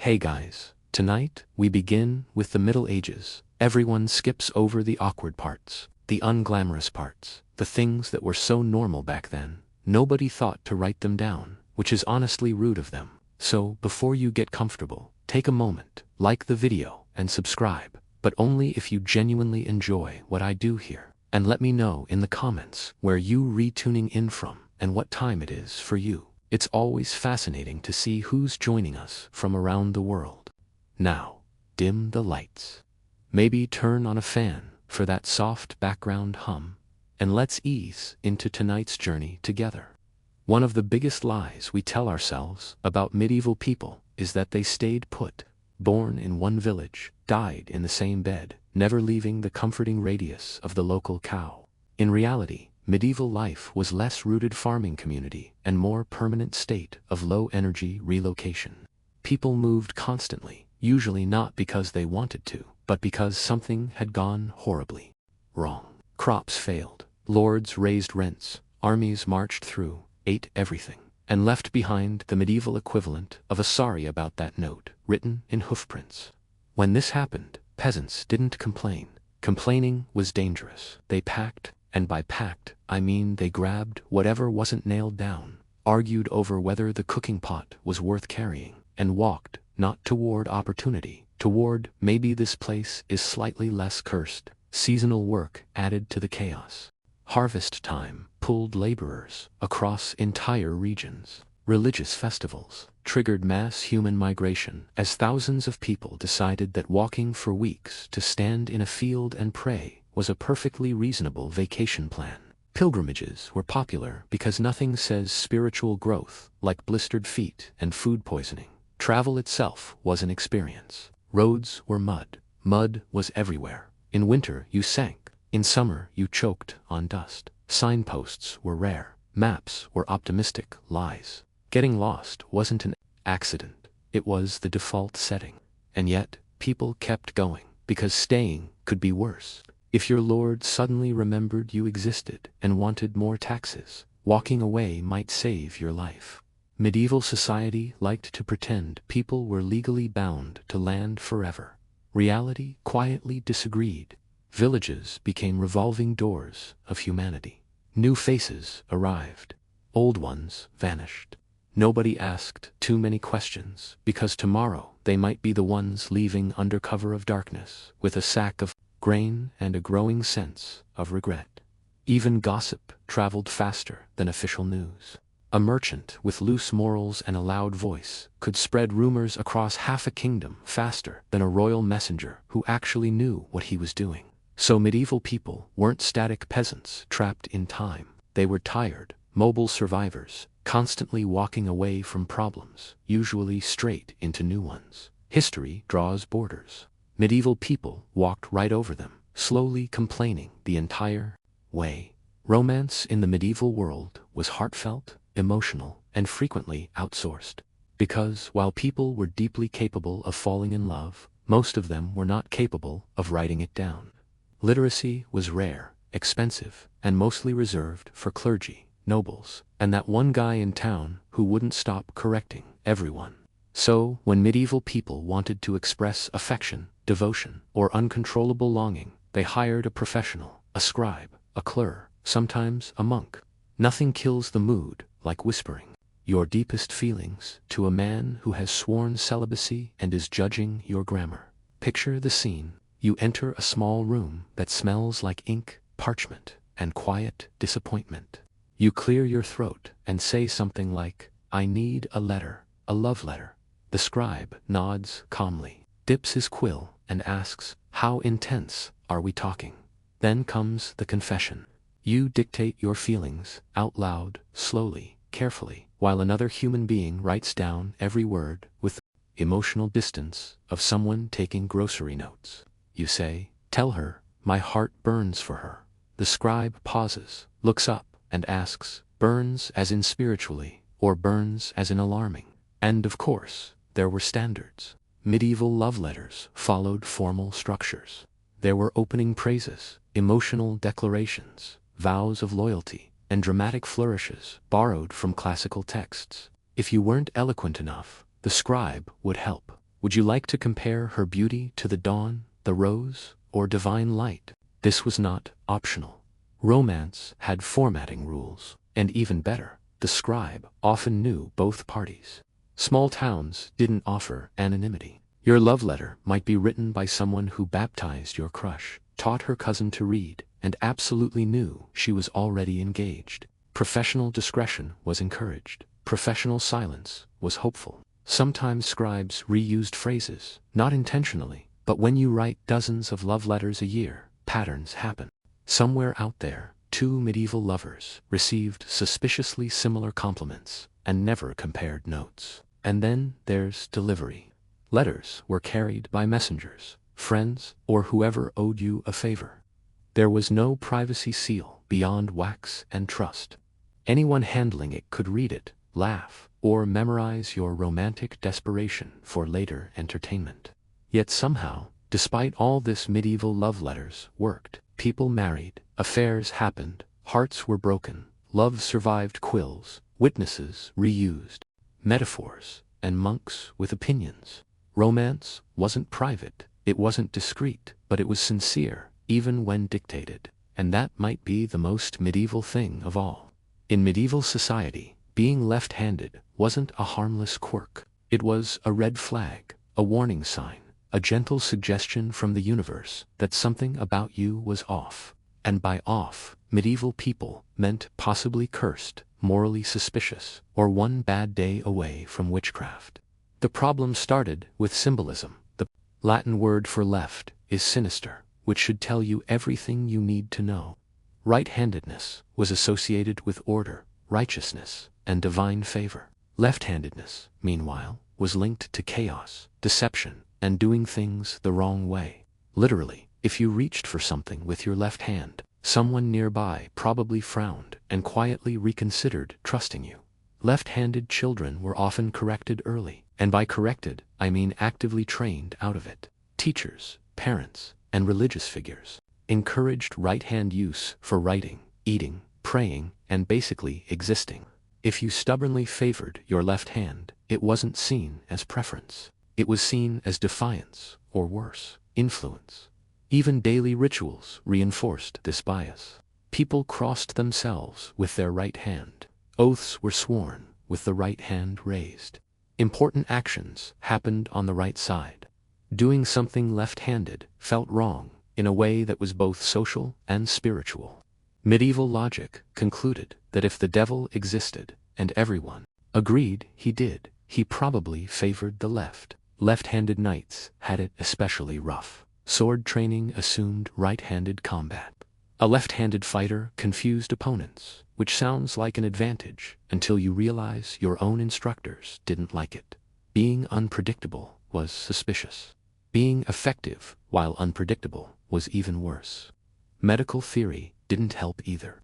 Hey guys, tonight we begin with the Middle Ages. Everyone skips over the awkward parts, the unglamorous parts, the things that were so normal back then. Nobody thought to write them down, which is honestly rude of them. So, before you get comfortable, take a moment, like the video, and subscribe, but only if you genuinely enjoy what I do here. And let me know in the comments where you retuning in from and what time it is for you. It's always fascinating to see who's joining us from around the world. Now, dim the lights. Maybe turn on a fan for that soft background hum, and let's ease into tonight's journey together. One of the biggest lies we tell ourselves about medieval people is that they stayed put, born in one village, died in the same bed, never leaving the comforting radius of the local cow. In reality, medieval life was less rooted farming community and more permanent state of low-energy relocation. People moved constantly, usually not because they wanted to, but because something had gone horribly wrong. Crops failed, lords raised rents, armies marched through, ate everything, and left behind the medieval equivalent of a sorry about that note, written in hoofprints. When this happened, peasants didn't complain. Complaining was dangerous. They packed, and by packed, I mean they grabbed whatever wasn't nailed down, argued over whether the cooking pot was worth carrying, and walked, not toward opportunity, toward maybe this place is slightly less cursed. Seasonal work added to the chaos. Harvest time pulled laborers across entire regions. Religious festivals triggered mass human migration as thousands of people decided that walking for weeks to stand in a field and pray was a perfectly reasonable vacation plan. Pilgrimages were popular because nothing says spiritual growth like blistered feet and food poisoning. Travel itself was an experience. Roads were mud. Mud was everywhere. In winter you sank. In summer you choked on dust. Signposts were rare. Maps were optimistic lies. Getting lost wasn't an accident. It was the default setting. And yet, people kept going, because staying could be worse. If your lord suddenly remembered you existed and wanted more taxes, walking away might save your life. Medieval society liked to pretend people were legally bound to land forever. Reality quietly disagreed. Villages became revolving doors of humanity. New faces arrived. Old ones vanished. Nobody asked too many questions, because tomorrow they might be the ones leaving under cover of darkness with a sack of grain and a growing sense of regret. Even gossip traveled faster than official news. A merchant with loose morals and a loud voice could spread rumors across half a kingdom faster than a royal messenger who actually knew what he was doing. So medieval people weren't static peasants trapped in time. They were tired, mobile survivors, constantly walking away from problems, usually straight into new ones. History draws borders. Medieval people walked right over them, slowly complaining the entire way. Romance in the medieval world was heartfelt, emotional, and frequently outsourced. Because while people were deeply capable of falling in love, most of them were not capable of writing it down. Literacy was rare, expensive, and mostly reserved for clergy, nobles, and that one guy in town who wouldn't stop correcting everyone. So, when medieval people wanted to express affection, devotion, or uncontrollable longing, they hired a professional, a scribe, a clerk, sometimes a monk. Nothing kills the mood like whispering your deepest feelings to a man who has sworn celibacy and is judging your grammar. Picture the scene. You enter a small room that smells like ink, parchment, and quiet disappointment. You clear your throat and say something like, "I need a letter, a love letter." The scribe nods calmly, dips his quill, and asks, "How intense are we talking?" Then comes the confession. You dictate your feelings, out loud, slowly, carefully, while another human being writes down every word with the emotional distance of someone taking grocery notes. You say, "Tell her, my heart burns for her." The scribe pauses, looks up, and asks, "Burns as in spiritually, or burns as in alarming?" And of course, there were standards. Medieval love letters followed formal structures. There were opening praises, emotional declarations, vows of loyalty, and dramatic flourishes borrowed from classical texts. If you weren't eloquent enough, the scribe would help. Would you like to compare her beauty to the dawn, the rose, or divine light? This was not optional. Romance had formatting rules, and even better, the scribe often knew both parties. Small towns didn't offer anonymity. Your love letter might be written by someone who baptized your crush, taught her cousin to read, and absolutely knew she was already engaged. Professional discretion was encouraged. Professional silence was hopeful. Sometimes scribes reused phrases, not intentionally, but when you write dozens of love letters a year, patterns happen. Somewhere out there, two medieval lovers received suspiciously similar compliments and never compared notes. And then there's delivery. Letters were carried by messengers, friends, or whoever owed you a favor. There was no privacy seal beyond wax and trust. Anyone handling it could read it, laugh, or memorize your romantic desperation for later entertainment. Yet somehow, despite all this, medieval love letters worked. People married, affairs happened, hearts were broken, love survived quills, witnesses reused, metaphors, and monks with opinions. Romance wasn't private, it wasn't discreet, but it was sincere, even when dictated. And that might be the most medieval thing of all. In medieval society, being left-handed wasn't a harmless quirk. It was a red flag, a warning sign, a gentle suggestion from the universe that something about you was off. And by off, medieval people meant possibly cursed, morally suspicious, or one bad day away from witchcraft. The problem started with symbolism. The Latin word for left is sinister, which should tell you everything you need to know. Right-handedness was associated with order, righteousness, and divine favor. Left-handedness, meanwhile, was linked to chaos, deception, and doing things the wrong way. Literally, if you reached for something with your left hand, someone nearby probably frowned and quietly reconsidered trusting you. Left-handed children were often corrected early, and by corrected, I mean actively trained out of it. Teachers, parents, and religious figures encouraged right-hand use for writing, eating, praying, and basically existing. If you stubbornly favored your left hand, it wasn't seen as preference. It was seen as defiance, or worse, influence. Even daily rituals reinforced this bias. People crossed themselves with their right hand. Oaths were sworn with the right hand raised. Important actions happened on the right side. Doing something left-handed felt wrong in a way that was both social and spiritual. Medieval logic concluded that if the devil existed, and everyone agreed he did, he probably favored the left. Left-handed knights had it especially rough. Sword training assumed right-handed combat. A left-handed fighter confused opponents, which sounds like an advantage until you realize your own instructors didn't like it. Being unpredictable was suspicious. Being effective while unpredictable was even worse. Medical theory didn't help either.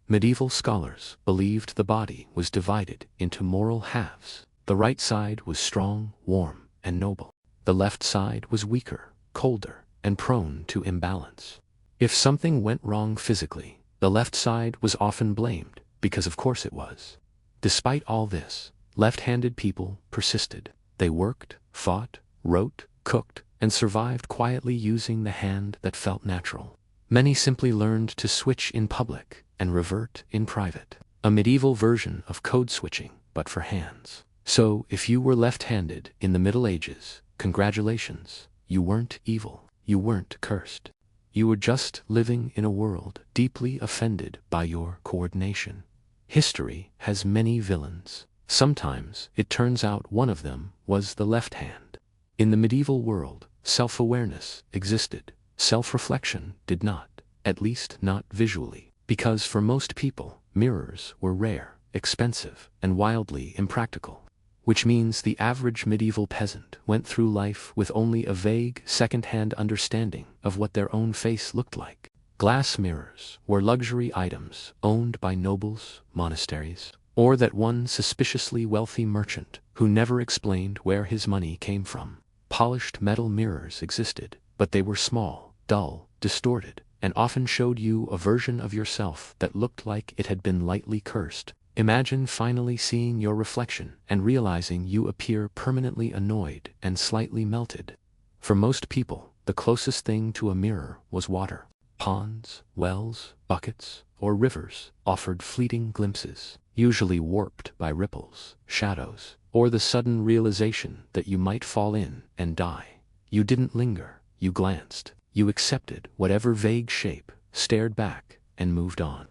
Medieval scholars believed the body was divided into moral halves. The right side was strong, warm, and noble. The left side was weaker, colder, and prone to imbalance. If something went wrong physically, the left side was often blamed, because of course it was. Despite all this, left-handed people persisted. They worked, fought, wrote, cooked, and survived quietly using the hand that felt natural. Many simply learned to switch in public and revert in private. A medieval version of code switching, but for hands. So, if you were left-handed in the Middle Ages, congratulations, you weren't evil, you weren't cursed. You were just living in a world deeply offended by your coordination. History has many villains. Sometimes it turns out one of them was the left hand. In the medieval world, self-awareness existed. Self-reflection did not, at least not visually, because for most people, mirrors were rare, expensive, and wildly impractical. Which means the average medieval peasant went through life with only a vague, second-hand understanding of what their own face looked like. Glass mirrors were luxury items owned by nobles, monasteries, or that one suspiciously wealthy merchant who never explained where his money came from. Polished metal mirrors existed, but they were small, dull, distorted, and often showed you a version of yourself that looked like it had been lightly cursed. Imagine finally seeing your reflection and realizing you appear permanently annoyed and slightly melted. For most people, the closest thing to a mirror was water. Ponds, wells, buckets, or rivers offered fleeting glimpses, usually warped by ripples, shadows, or the sudden realization that you might fall in and die. You didn't linger, you glanced, you accepted whatever vague shape, stared back, and moved on.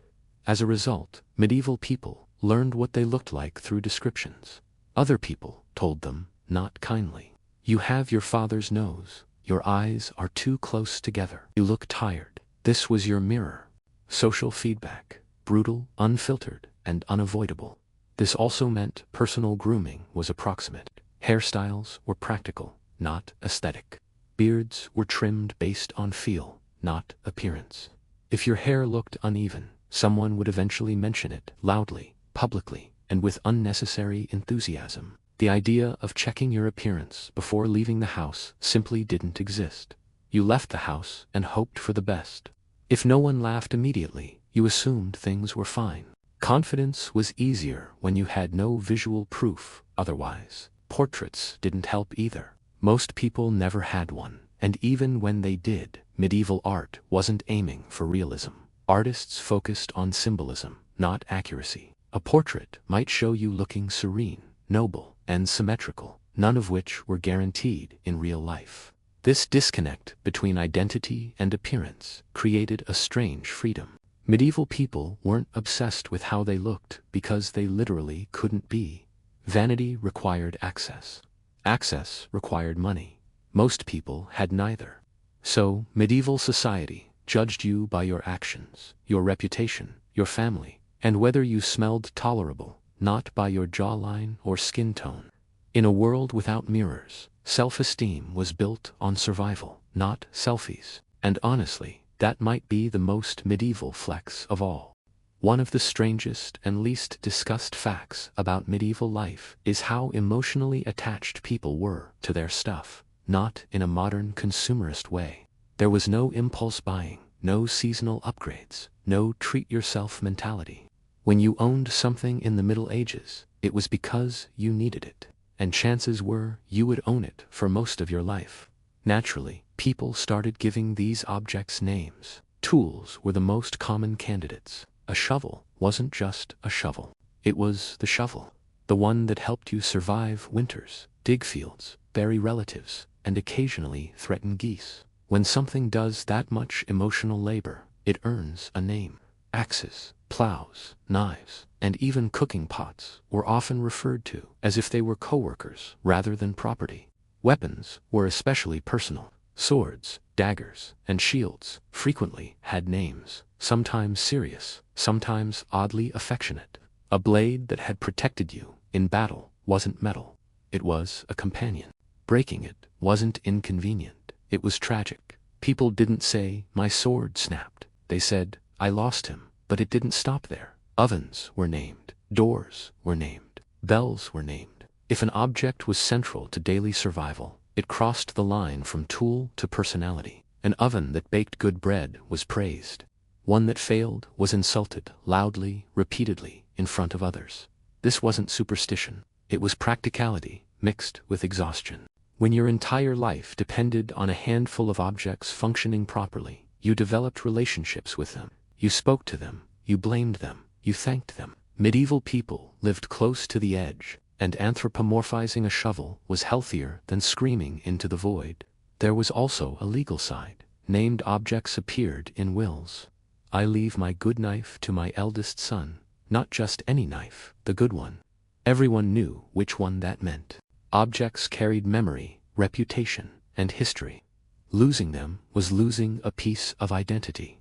As a result, medieval people learned what they looked like through descriptions. Other people told them, not kindly. You have your father's nose. Your eyes are too close together. You look tired. This was your mirror. Social feedback, brutal, unfiltered, and unavoidable. This also meant personal grooming was approximate. Hairstyles were practical, not aesthetic. Beards were trimmed based on feel, not appearance. If your hair looked uneven, someone would eventually mention it loudly, publicly, and with unnecessary enthusiasm. The idea of checking your appearance before leaving the house simply didn't exist. You left the house and hoped for the best. If no one laughed immediately, you assumed things were fine. Confidence was easier when you had no visual proof otherwise. Portraits didn't help either. Most people never had one, and even when they did, medieval art wasn't aiming for realism. Artists focused on symbolism, not accuracy. A portrait might show you looking serene, noble, and symmetrical, none of which were guaranteed in real life. This disconnect between identity and appearance created a strange freedom. Medieval people weren't obsessed with how they looked because they literally couldn't be. Vanity required access. Access required money. Most people had neither. So, medieval society judged you by your actions, your reputation, your family, and whether you smelled tolerable, not by your jawline or skin tone. In a world without mirrors, self-esteem was built on survival, not selfies. And honestly, that might be the most medieval flex of all. One of the strangest and least discussed facts about medieval life is how emotionally attached people were to their stuff, not in a modern consumerist way. There was no impulse buying, no seasonal upgrades, no treat-yourself mentality. When you owned something in the Middle Ages, it was because you needed it, and chances were you would own it for most of your life. Naturally, people started giving these objects names. Tools were the most common candidates. A shovel wasn't just a shovel. It was the shovel. The one that helped you survive winters, dig fields, bury relatives, and occasionally threaten geese. When something does that much emotional labor, it earns a name. Axes, plows, knives, and even cooking pots were often referred to as if they were coworkers rather than property. Weapons were especially personal. Swords, daggers, and shields frequently had names, sometimes serious, sometimes oddly affectionate. A blade that had protected you in battle wasn't metal. It was a companion. Breaking it wasn't inconvenient. It was tragic. People didn't say, "My sword snapped." They said, "I lost him." But it didn't stop there. Ovens were named. Doors were named. Bells were named. If an object was central to daily survival, it crossed the line from tool to personality. An oven that baked good bread was praised. One that failed was insulted, loudly, repeatedly, in front of others. This wasn't superstition. It was practicality, mixed with exhaustion. When your entire life depended on a handful of objects functioning properly, you developed relationships with them. You spoke to them, you blamed them, you thanked them. Medieval people lived close to the edge, and anthropomorphizing a shovel was healthier than screaming into the void. There was also a legal side. Named objects appeared in wills. I leave my good knife to my eldest son, not just any knife, the good one. Everyone knew which one that meant. Objects carried memory, reputation, and history. Losing them was losing a piece of identity.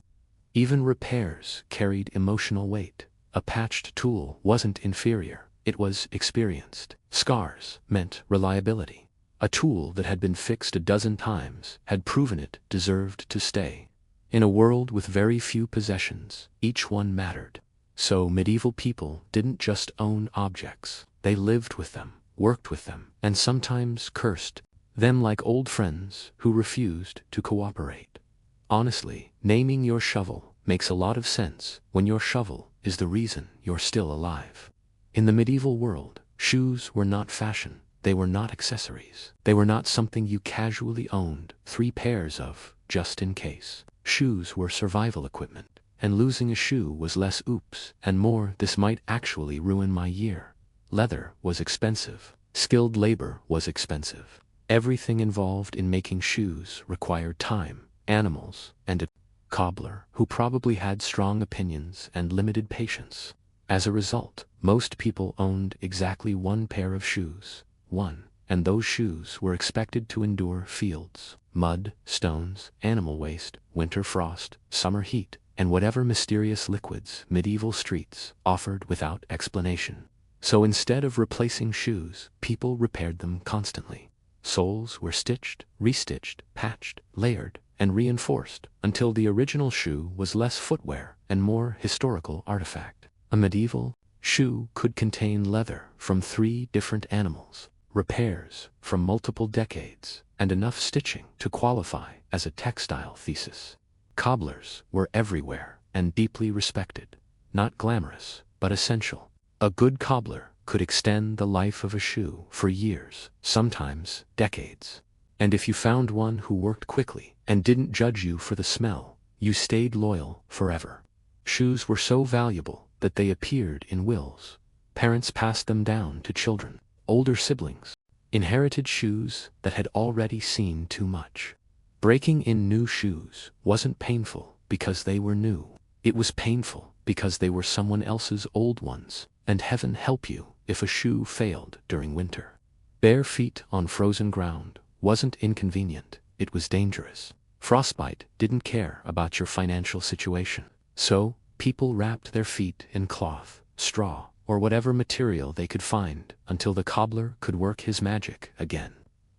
Even repairs carried emotional weight. A patched tool wasn't inferior, it was experienced. Scars meant reliability. A tool that had been fixed a dozen times had proven it deserved to stay. In a world with very few possessions, each one mattered. So medieval people didn't just own objects, they lived with them, worked with them, and sometimes cursed them like old friends who refused to cooperate. Honestly, naming your shovel makes a lot of sense when your shovel is the reason you're still alive. In the medieval world, shoes were not fashion. They were not accessories. They were not something you casually owned 3 pairs of, just in case. Shoes were survival equipment, and losing a shoe was less oops and more this might actually ruin my year. Leather was expensive. Skilled labor was expensive. Everything involved in making shoes required time, animals, and a cobbler who probably had strong opinions and limited patience. As a result, most people owned exactly 1 pair of shoes. And those shoes were expected to endure fields, mud, stones, animal waste, winter frost, summer heat, and whatever mysterious liquids medieval streets offered without explanation. So instead of replacing shoes, people repaired them constantly. Soles were stitched, restitched, patched, layered, and reinforced until the original shoe was less footwear and more historical artifact. A medieval shoe could contain leather from 3 different animals, repairs from multiple decades, and enough stitching to qualify as a textile thesis. Cobblers were everywhere and deeply respected. Not glamorous, but essential. A good cobbler could extend the life of a shoe for years, sometimes decades. And if you found one who worked quickly and didn't judge you for the smell, you stayed loyal forever. Shoes were so valuable that they appeared in wills. Parents passed them down to children. Older siblings inherited shoes that had already seen too much. Breaking in new shoes wasn't painful because they were new. It was painful because they were someone else's old ones, and heaven help you if a shoe failed during winter. Bare feet on frozen ground wasn't inconvenient, it was dangerous. Frostbite didn't care about your financial situation. So, people wrapped their feet in cloth, straw, or whatever material they could find until the cobbler could work his magic again.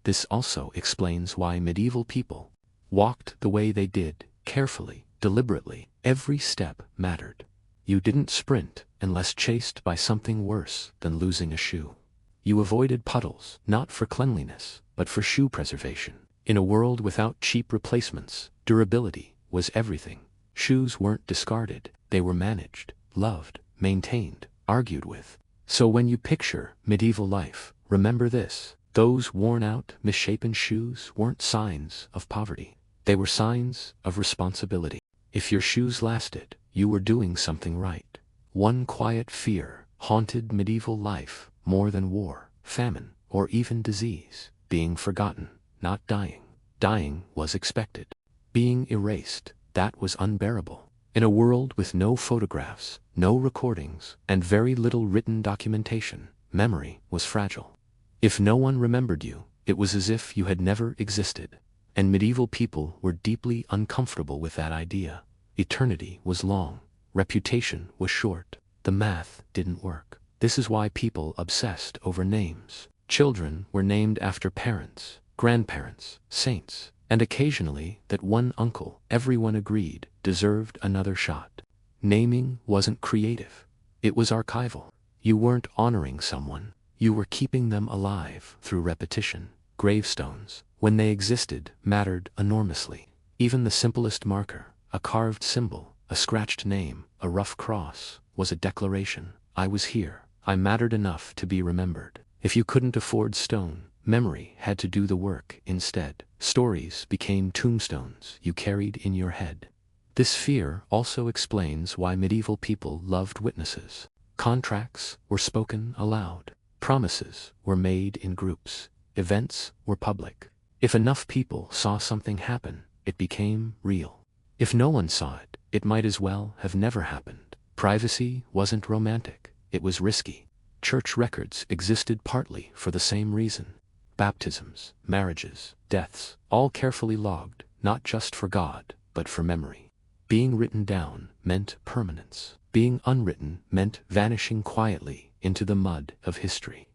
This also explains why medieval people walked the way they did, carefully, deliberately. Every step mattered. You didn't sprint unless chased by something worse than losing a shoe. You avoided puddles, not for cleanliness, but for shoe preservation. In a world without cheap replacements, durability was everything. Shoes weren't discarded, they were managed, loved, maintained, argued with. So when you picture medieval life, remember this: those worn-out, misshapen shoes weren't signs of poverty. They were signs of responsibility. If your shoes lasted, you were doing something right. One quiet fear haunted medieval life more than war, famine, or even disease: being forgotten, not dying. Dying was expected. Being erased, that was unbearable. In a world with no photographs, no recordings, and very little written documentation, memory was fragile. If no one remembered you, it was as if you had never existed. And medieval people were deeply uncomfortable with that idea. Eternity was long. Reputation was short. The math didn't work. This is why people obsessed over names. Children were named after parents, grandparents, saints, and occasionally that one uncle everyone agreed deserved another shot. Naming wasn't creative. It was archival. You weren't honoring someone. You were keeping them alive through repetition. Gravestones, when they existed, mattered enormously. Even the simplest marker, a carved symbol, a scratched name, a rough cross, was a declaration. I was here. I mattered enough to be remembered. If you couldn't afford stone, memory had to do the work instead. Stories became tombstones you carried in your head. This fear also explains why medieval people loved witnesses. Contracts were spoken aloud. Promises were made in groups. Events were public. If enough people saw something happen, it became real. If no one saw it, it might as well have never happened. Privacy wasn't romantic, it was risky. Church records existed partly for the same reason. Baptisms, marriages, deaths, all carefully logged, not just for God, but for memory. Being written down meant permanence. Being unwritten meant vanishing quietly into the mud of history.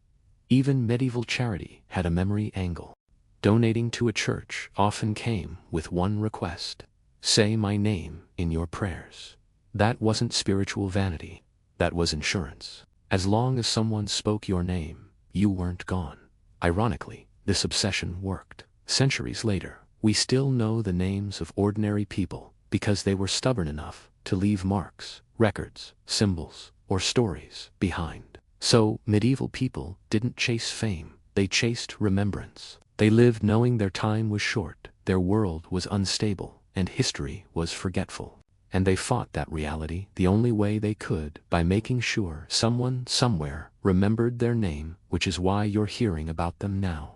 Even medieval charity had a memory angle. Donating to a church often came with one request: say my name in your prayers. That wasn't spiritual vanity. That was insurance. As long as someone spoke your name, you weren't gone. Ironically, this obsession worked. Centuries later, we still know the names of ordinary people because they were stubborn enough to leave marks, records, symbols, or stories behind. So, medieval people didn't chase fame, they chased remembrance. They lived knowing their time was short, their world was unstable, and history was forgetful. And they fought that reality the only way they could, by making sure someone somewhere remembered their name, which is why you're hearing about them now.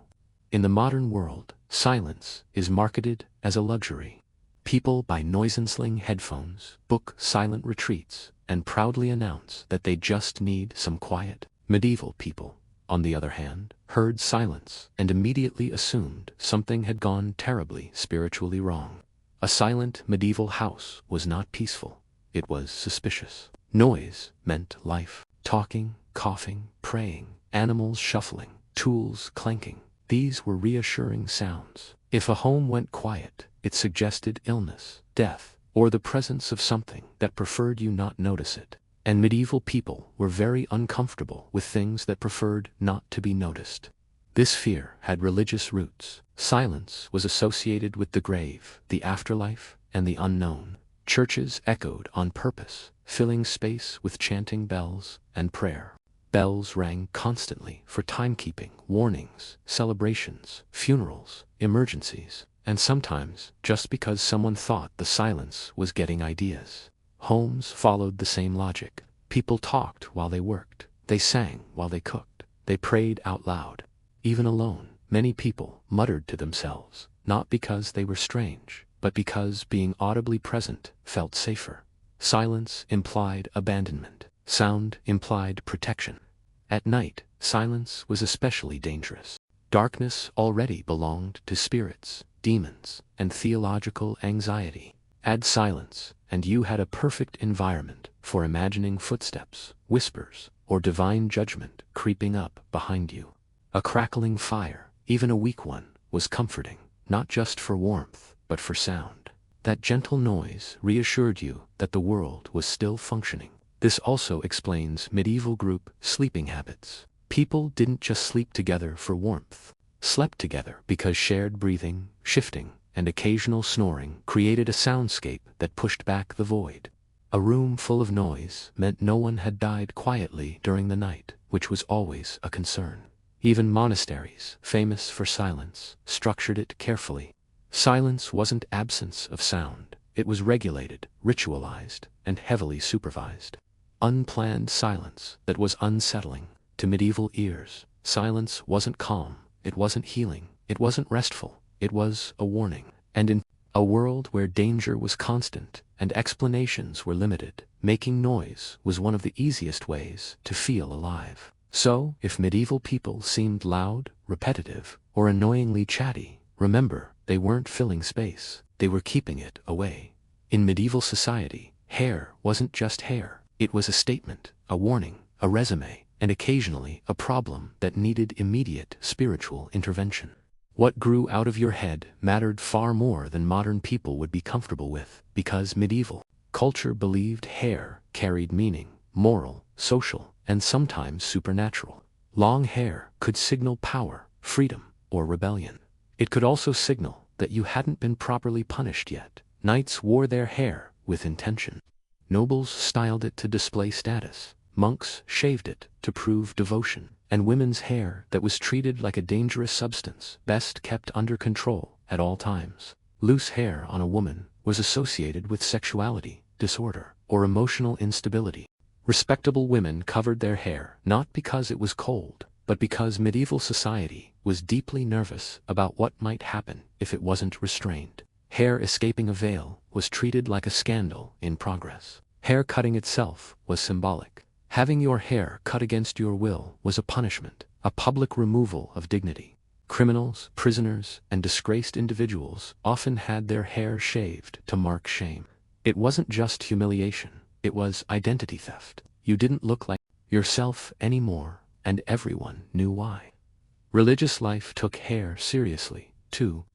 In the modern world, silence is marketed as a luxury. People buy noise-canceling headphones, book silent retreats, and proudly announce that they just need some quiet. Medieval people, on the other hand, heard silence and immediately assumed something had gone terribly spiritually wrong. A silent medieval house was not peaceful, it was suspicious. Noise meant life. Talking, coughing, praying, animals shuffling, tools clanking. These were reassuring sounds. If a home went quiet, it suggested illness, death, or the presence of something that preferred you not notice it. And medieval people were very uncomfortable with things that preferred not to be noticed. This fear had religious roots. Silence was associated with the grave, the afterlife, and the unknown. Churches echoed on purpose, filling space with chanting bells and prayer. Bells rang constantly for timekeeping, warnings, celebrations, funerals, emergencies, and sometimes just because someone thought the silence was getting ideas. Homes followed the same logic. People talked while they worked, they sang while they cooked, they prayed out loud. Even alone, many people muttered to themselves, not because they were strange, but because being audibly present felt safer. Silence implied abandonment. Sound implied protection. At night, silence was especially dangerous. Darkness already belonged to spirits, demons, and theological anxiety. Add silence, and you had a perfect environment for imagining footsteps, whispers, or divine judgment creeping up behind you. A crackling fire, even a weak one, was comforting, not just for warmth, but for sound. That gentle noise reassured you that the world was still functioning. This also explains medieval group sleeping habits. People didn't just sleep together for warmth, slept together because shared breathing, shifting, and occasional snoring created a soundscape that pushed back the void. A room full of noise meant no one had died quietly during the night, which was always a concern. Even monasteries, famous for silence, structured it carefully. Silence wasn't absence of sound, it was regulated, ritualized, and heavily supervised. Unplanned silence that was unsettling. To medieval ears, silence wasn't calm, it wasn't healing, it wasn't restful, it was a warning. And in a world where danger was constant and explanations were limited, making noise was one of the easiest ways to feel alive. So, if medieval people seemed loud, repetitive, or annoyingly chatty, remember, they weren't filling space, they were keeping it away. In medieval society, hair wasn't just hair, it was a statement, a warning, a resume, and occasionally a problem that needed immediate spiritual intervention. What grew out of your head mattered far more than modern people would be comfortable with, because medieval culture believed hair carried meaning, moral, social, and sometimes supernatural. Long hair could signal power, freedom, or rebellion. It could also signal that you hadn't been properly punished yet. Knights wore their hair with intention. Nobles styled it to display status. Monks shaved it to prove devotion. And women's hair that was treated like a dangerous substance, best kept under control at all times. Loose hair on a woman was associated with sexuality, disorder, or emotional instability. Respectable women covered their hair not because it was cold, but because medieval society was deeply nervous about what might happen if it wasn't restrained. Hair escaping a veil was treated like a scandal in progress. Hair cutting itself was symbolic. Having your hair cut against your will was a punishment, a public removal of dignity. Criminals, prisoners, and disgraced individuals often had their hair shaved to mark shame. It wasn't just humiliation, it was identity theft. You didn't look like yourself anymore, and everyone knew why. Religious life took hair seriously, too.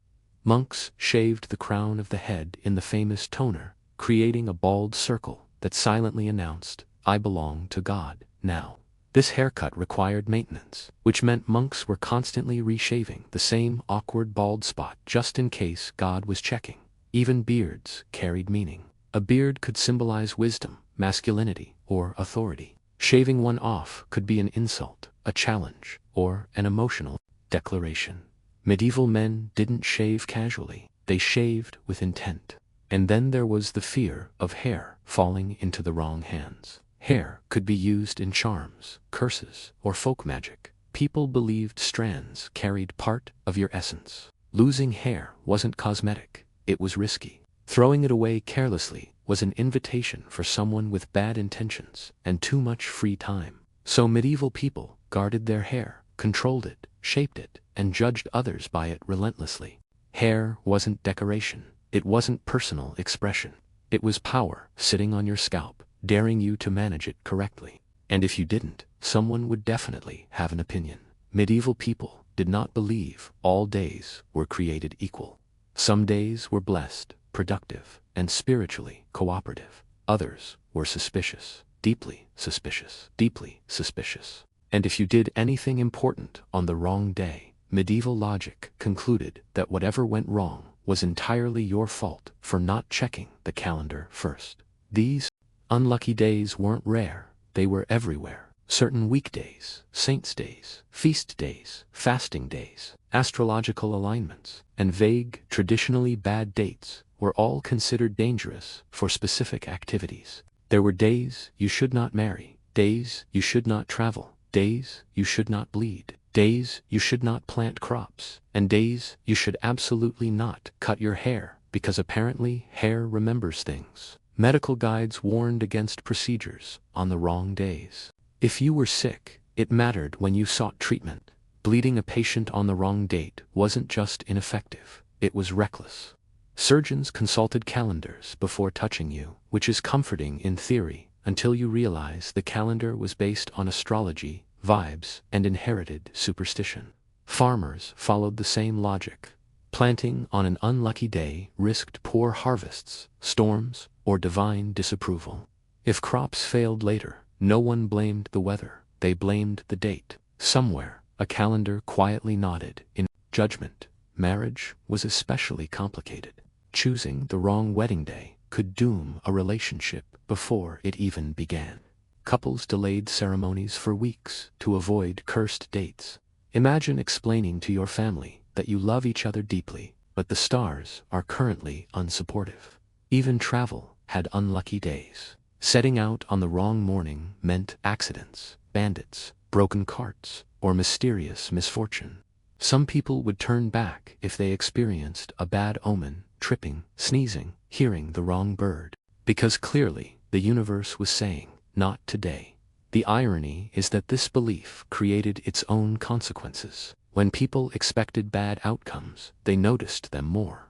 Monks shaved the crown of the head in the famous toner, creating a bald circle that silently announced, "I belong to God now." This haircut required maintenance, which meant monks were constantly reshaving the same awkward bald spot just in case God was checking. Even beards carried meaning. A beard could symbolize wisdom, masculinity, or authority. Shaving one off could be an insult, a challenge, or an emotional declaration. Medieval men didn't shave casually, they shaved with intent. And then there was the fear of hair falling into the wrong hands. Hair could be used in charms, curses, or folk magic. People believed strands carried part of your essence. Losing hair wasn't cosmetic, it was risky. Throwing it away carelessly was an invitation for someone with bad intentions and too much free time. So medieval people guarded their hair, controlled it, shaped it, and judged others by it relentlessly. Hair wasn't decoration. It wasn't personal expression. It was power sitting on your scalp, daring you to manage it correctly. And if you didn't, someone would definitely have an opinion. Medieval people did not believe all days were created equal. Some days were blessed, productive, and spiritually cooperative. Others were suspicious, deeply suspicious, deeply suspicious. And if you did anything important on the wrong day, medieval logic concluded that whatever went wrong was entirely your fault for not checking the calendar first. These unlucky days weren't rare, they were everywhere. Certain weekdays, saints' days, feast days, fasting days, astrological alignments, and vague, traditionally bad dates were all considered dangerous for specific activities. There were days you should not marry, days you should not travel, days you should not bleed, days you should not plant crops, and days you should absolutely not cut your hair, because apparently hair remembers things. Medical guides warned against procedures on the wrong days. If you were sick, it mattered when you sought treatment. Bleeding a patient on the wrong date wasn't just ineffective, it was reckless. Surgeons consulted calendars before touching you, which is comforting in theory, until you realize the calendar was based on astrology, vibes, and inherited superstition. Farmers followed the same logic. Planting on an unlucky day risked poor harvests, storms, or divine disapproval. If crops failed later, no one blamed the weather, they blamed the date. Somewhere, a calendar quietly nodded in judgment. Marriage was especially complicated. Choosing the wrong wedding day could doom a relationship before it even began. Couples delayed ceremonies for weeks to avoid cursed dates. Imagine explaining to your family that you love each other deeply, but the stars are currently unsupportive. Even travel had unlucky days. Setting out on the wrong morning meant accidents, bandits, broken carts, or mysterious misfortune. Some people would turn back if they experienced a bad omen, tripping, sneezing, hearing the wrong bird. Because clearly, the universe was saying, not today. The irony is that this belief created its own consequences. When people expected bad outcomes, they noticed them more.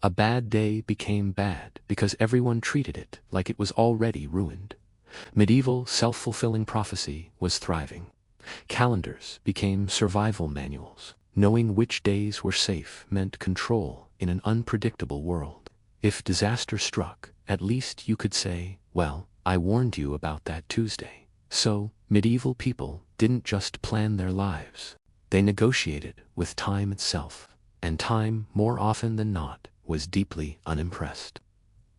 A bad day became bad because everyone treated it like it was already ruined. Medieval self-fulfilling prophecy was thriving. Calendars became survival manuals. Knowing which days were safe meant control in an unpredictable world. If disaster struck, at least you could say, well, I warned you about that Tuesday. So, medieval people didn't just plan their lives. They negotiated with time itself. And time, more often than not, was deeply unimpressed.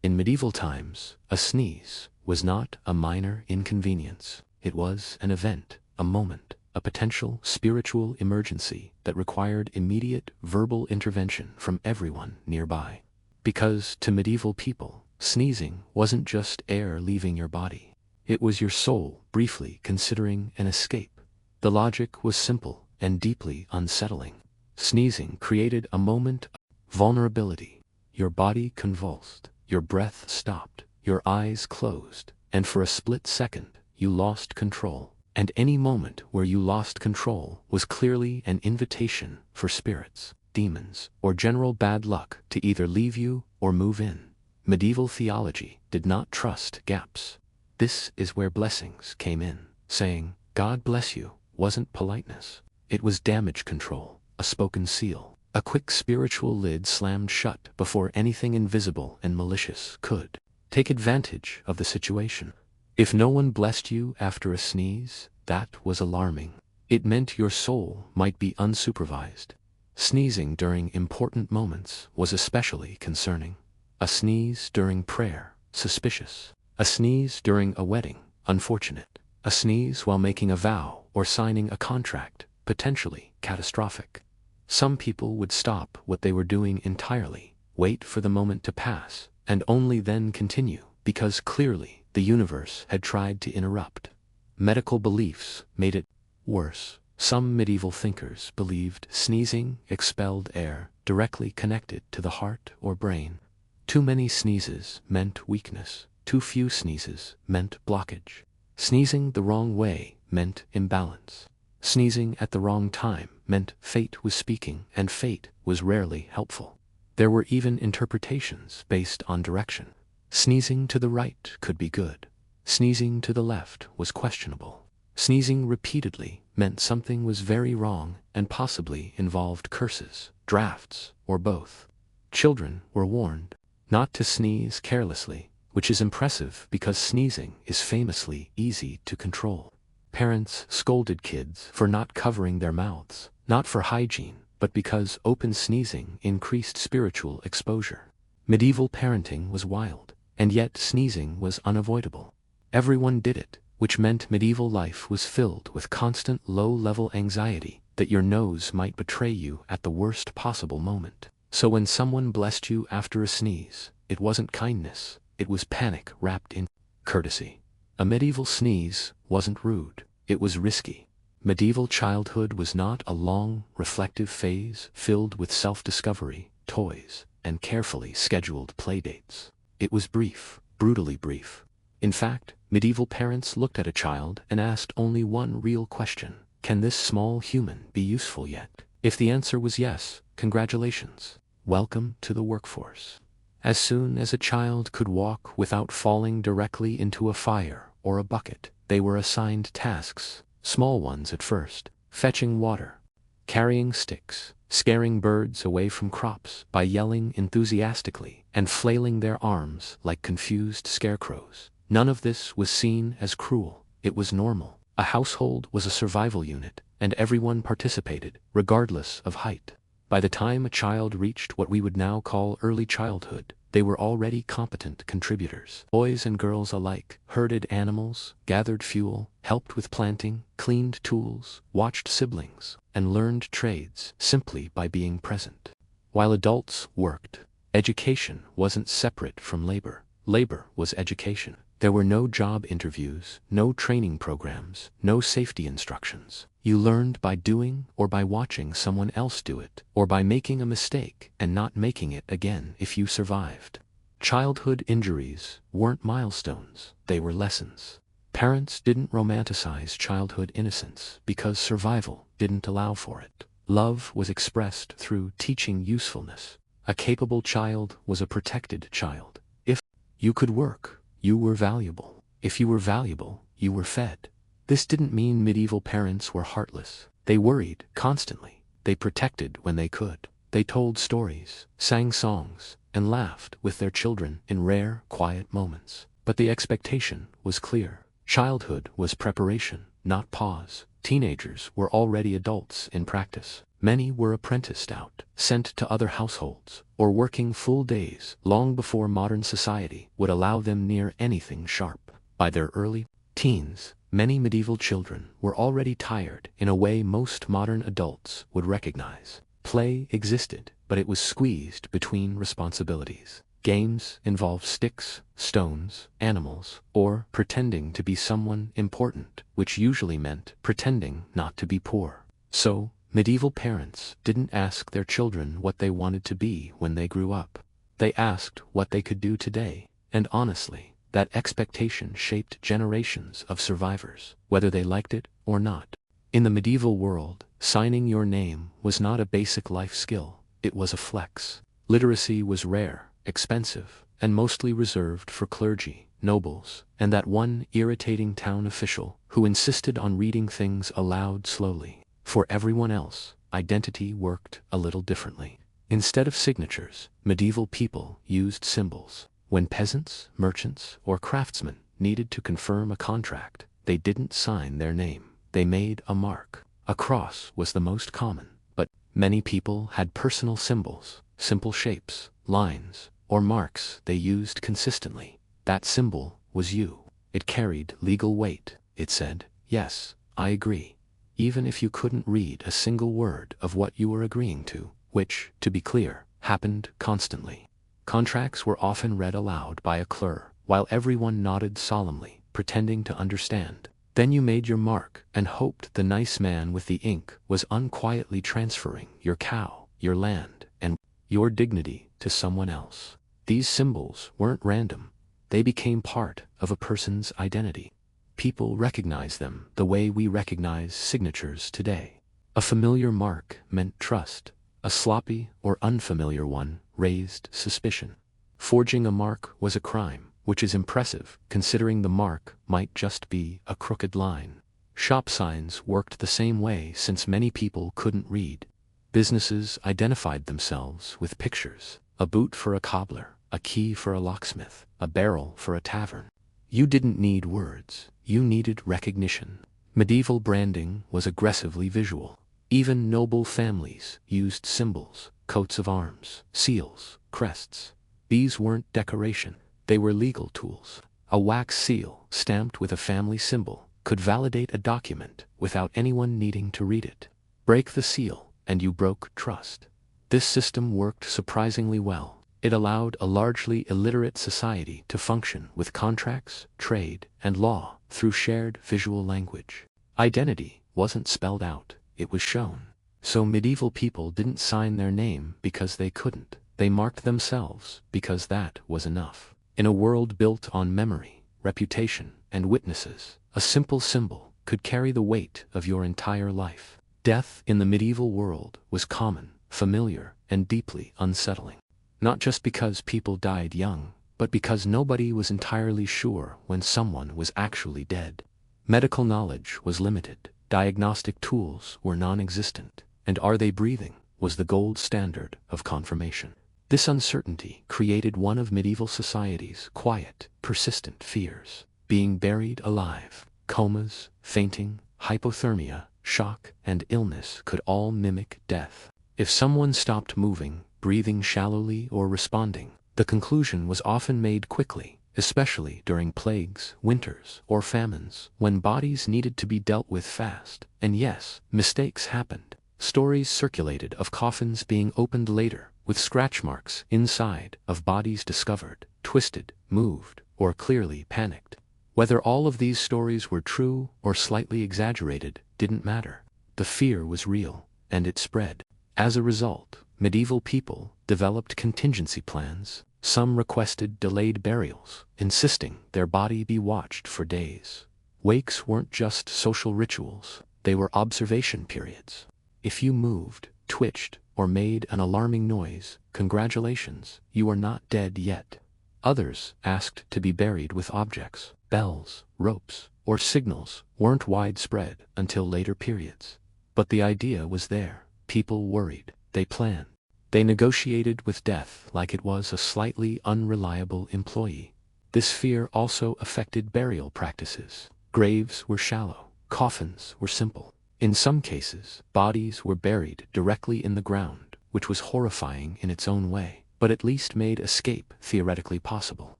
In medieval times, a sneeze was not a minor inconvenience. It was an event, a moment, a potential spiritual emergency that required immediate verbal intervention from everyone nearby. Because to medieval people, sneezing wasn't just air leaving your body. It was your soul briefly considering an escape. The logic was simple and deeply unsettling. Sneezing created a moment of vulnerability. Your body convulsed, your breath stopped, your eyes closed, and for a split second, you lost control. And any moment where you lost control was clearly an invitation for spirits, demons, or general bad luck to either leave you or move in. Medieval theology did not trust gaps. This is where blessings came in. Saying, God bless you, wasn't politeness. It was damage control, a spoken seal. A quick spiritual lid slammed shut before anything invisible and malicious could take advantage of the situation. If no one blessed you after a sneeze, that was alarming. It meant your soul might be unsupervised. Sneezing during important moments was especially concerning. A sneeze during prayer, suspicious. A sneeze during a wedding, unfortunate. A sneeze while making a vow or signing a contract, potentially catastrophic. Some people would stop what they were doing entirely, wait for the moment to pass, and only then continue, because clearly the universe had tried to interrupt. Medical beliefs made it worse. Some medieval thinkers believed sneezing expelled air directly connected to the heart or brain. Too many sneezes meant weakness. Too few sneezes meant blockage. Sneezing the wrong way meant imbalance. Sneezing at the wrong time meant fate was speaking, and fate was rarely helpful. There were even interpretations based on direction. Sneezing to the right could be good. Sneezing to the left was questionable. Sneezing repeatedly meant something was very wrong and possibly involved curses, drafts, or both. Children were warned not to sneeze carelessly, which is impressive because sneezing is famously easy to control. Parents scolded kids for not covering their mouths, not for hygiene, but because open sneezing increased spiritual exposure. Medieval parenting was wild, and yet sneezing was unavoidable. Everyone did it, which meant medieval life was filled with constant low-level anxiety that your nose might betray you at the worst possible moment. So when someone blessed you after a sneeze, it wasn't kindness, it was panic wrapped in courtesy. A medieval sneeze wasn't rude, it was risky. Medieval childhood was not a long, reflective phase filled with self-discovery, toys, and carefully scheduled playdates. It was brief, brutally brief. In fact, medieval parents looked at a child and asked only one real question: can this small human be useful yet? If the answer was yes, congratulations. Welcome to the workforce. As soon as a child could walk without falling directly into a fire or a bucket, they were assigned tasks, small ones at first: fetching water, carrying sticks, scaring birds away from crops by yelling enthusiastically and flailing their arms like confused scarecrows. None of this was seen as cruel, it was normal. A household was a survival unit, and everyone participated, regardless of height. By the time a child reached what we would now call early childhood, they were already competent contributors. Boys and girls alike herded animals, gathered fuel, helped with planting, cleaned tools, watched siblings, and learned trades simply by being present. While adults worked, education wasn't separate from labor. Labor was education. There were no job interviews, no training programs, no safety instructions. You learned by doing or by watching someone else do it, or by making a mistake and not making it again if you survived. Childhood injuries weren't milestones, they were lessons. Parents didn't romanticize childhood innocence because survival didn't allow for it. Love was expressed through teaching usefulness. A capable child was a protected child. If you could work, you were valuable. If you were valuable, you were fed. This didn't mean medieval parents were heartless. They worried constantly. They protected when they could. They told stories, sang songs, and laughed with their children in rare, quiet moments. But the expectation was clear. Childhood was preparation, not pause. Teenagers were already adults in practice. Many were apprenticed out, sent to other households, or working full days long before modern society would allow them near anything sharp. By their early teens, many medieval children were already tired in a way most modern adults would recognize. Play existed, but it was squeezed between responsibilities. Games involved sticks, stones, animals, or pretending to be someone important, which usually meant pretending not to be poor. So, medieval parents didn't ask their children what they wanted to be when they grew up. They asked what they could do today, and honestly, that expectation shaped generations of survivors, whether they liked it or not. In the medieval world, signing your name was not a basic life skill, it was a flex. Literacy was rare, expensive, and mostly reserved for clergy, nobles, and that one irritating town official who insisted on reading things aloud slowly. For everyone else, identity worked a little differently. Instead of signatures, medieval people used symbols. When peasants, merchants, or craftsmen needed to confirm a contract, they didn't sign their name. They made a mark. A cross was the most common, but many people had personal symbols, simple shapes, lines, or marks they used consistently. That symbol was you. It carried legal weight. it said. Yes, I agree. Even if you couldn't read a single word of what you were agreeing to, which, to be clear, happened constantly. Contracts were often read aloud by a clerk, while everyone nodded solemnly, pretending to understand. Then you made your mark and hoped the nice man with the ink was unquietly transferring your cow, your land, and your dignity to someone else. These symbols weren't random. They became part of a person's identity. People recognized them the way we recognize signatures today. A familiar mark meant trust. A sloppy or unfamiliar one raised suspicion. Forging a mark was a crime, which is impressive considering the mark might just be a crooked line. Shop signs worked the same way since many people couldn't read. Businesses identified themselves with pictures: a boot for a cobbler, a key for a locksmith, a barrel for a tavern. You didn't need words, you needed recognition. Medieval branding was aggressively visual. Even noble families used symbols, coats of arms, seals, crests. These weren't decoration, they were legal tools. A wax seal, stamped with a family symbol, could validate a document without anyone needing to read it. Break the seal, and you broke trust. This system worked surprisingly well. It allowed a largely illiterate society to function with contracts, trade, and law through shared visual language. Identity wasn't spelled out, it was shown. So medieval people didn't sign their name because they couldn't. They marked themselves because that was enough. In a world built on memory, reputation, and witnesses, a simple symbol could carry the weight of your entire life. Death in the medieval world was common, familiar, and deeply unsettling. Not just because people died young, but because nobody was entirely sure when someone was actually dead. Medical knowledge was limited, diagnostic tools were non-existent, and are they breathing was the gold standard of confirmation. This uncertainty created one of medieval society's quiet, persistent fears: being buried alive. Comas, fainting, hypothermia, shock, and illness could all mimic death. If someone stopped moving, breathing shallowly, or responding, the conclusion was often made quickly, especially during plagues, winters, or famines, when bodies needed to be dealt with fast. And yes, mistakes happened. Stories circulated of coffins being opened later, with scratch marks inside, of bodies discovered, twisted, moved, or clearly panicked. Whether all of these stories were true or slightly exaggerated didn't matter. The fear was real, and it spread. As a result, medieval people developed contingency plans. Some requested delayed burials, insisting their body be watched for days. Wakes weren't just social rituals, they were observation periods. If you moved, twitched, or made an alarming noise, congratulations, you are not dead yet. Others asked to be buried with objects. Bells, ropes, or signals weren't widespread until later periods. But the idea was there. People worried. They planned. They negotiated with death like it was a slightly unreliable employee. This fear also affected burial practices. Graves were shallow. Coffins were simple. In some cases, bodies were buried directly in the ground, which was horrifying in its own way, but at least made escape theoretically possible.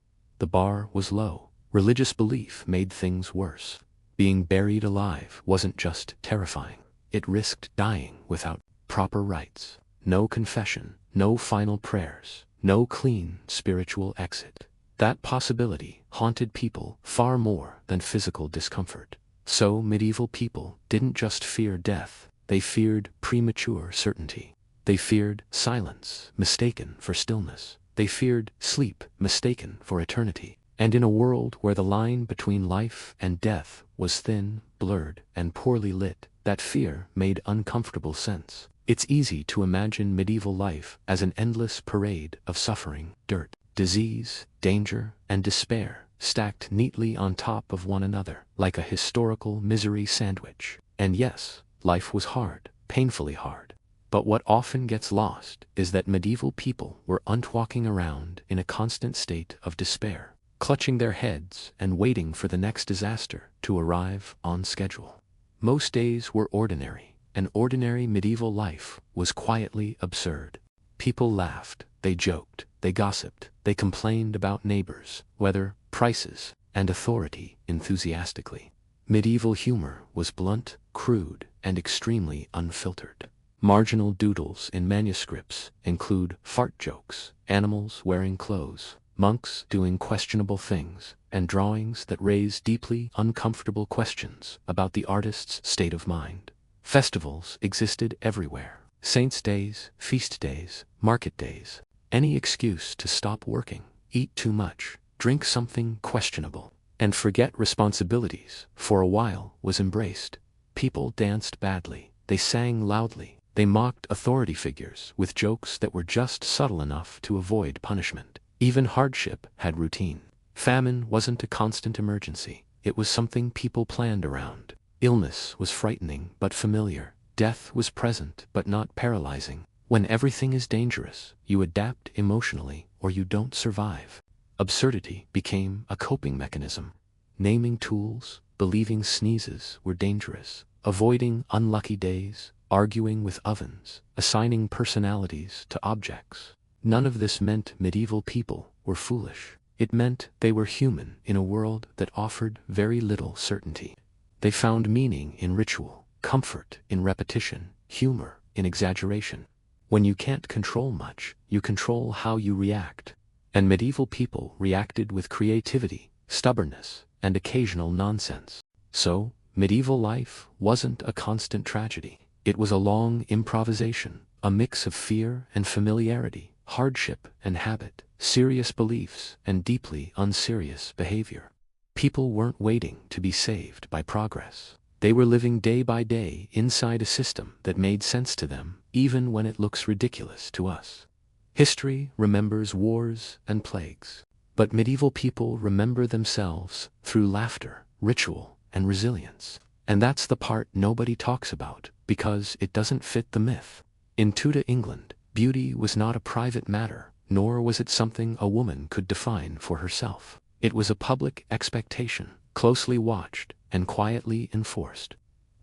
The bar was low. Religious belief made things worse. Being buried alive wasn't just terrifying. It risked dying without proper rites. No confession, no final prayers, no clean spiritual exit. That possibility haunted people far more than physical discomfort. So medieval people didn't just fear death, they feared premature certainty. They feared silence, mistaken for stillness. They feared sleep, mistaken for eternity. And in a world where the line between life and death was thin, blurred, and poorly lit, that fear made uncomfortable sense. It's easy to imagine medieval life as an endless parade of suffering, dirt, disease, danger, and despair, stacked neatly on top of one another, like a historical misery sandwich. And yes, life was hard, painfully hard. But what often gets lost is that medieval people weren't walking around in a constant state of despair, clutching their heads and waiting for the next disaster to arrive on schedule. Most days were ordinary. An ordinary medieval life was quietly absurd. People laughed, they joked, they gossiped, they complained about neighbors, weather, prices, and authority enthusiastically. Medieval humor was blunt, crude, and extremely unfiltered. Marginal doodles in manuscripts include fart jokes, animals wearing clothes, monks doing questionable things, and drawings that raise deeply uncomfortable questions about the artist's state of mind. Festivals existed everywhere. Saints' days, feast days, market days. Any excuse to stop working, eat too much, drink something questionable, and forget responsibilities for a while was embraced. People danced badly, they sang loudly, they mocked authority figures with jokes that were just subtle enough to avoid punishment. Even hardship had routine. Famine wasn't a constant emergency, it was something people planned around. Illness was frightening but familiar. Death was present but not paralyzing. When everything is dangerous, you adapt emotionally or you don't survive. Absurdity became a coping mechanism. Naming tools, believing sneezes were dangerous, avoiding unlucky days, arguing with ovens, assigning personalities to objects. None of this meant medieval people were foolish. It meant they were human in a world that offered very little certainty. They found meaning in ritual, comfort in repetition, humor in exaggeration. When you can't control much, you control how you react. And medieval people reacted with creativity, stubbornness, and occasional nonsense. So, medieval life wasn't a constant tragedy. It was a long improvisation, a mix of fear and familiarity, hardship and habit, serious beliefs and deeply unserious behavior. People weren't waiting to be saved by progress. They were living day by day inside a system that made sense to them, even when it looks ridiculous to us. History remembers wars and plagues, but medieval people remember themselves through laughter, ritual, and resilience. And that's the part nobody talks about, because it doesn't fit the myth. In Tudor England, beauty was not a private matter, nor was it something a woman could define for herself. It was a public expectation, closely watched and quietly enforced.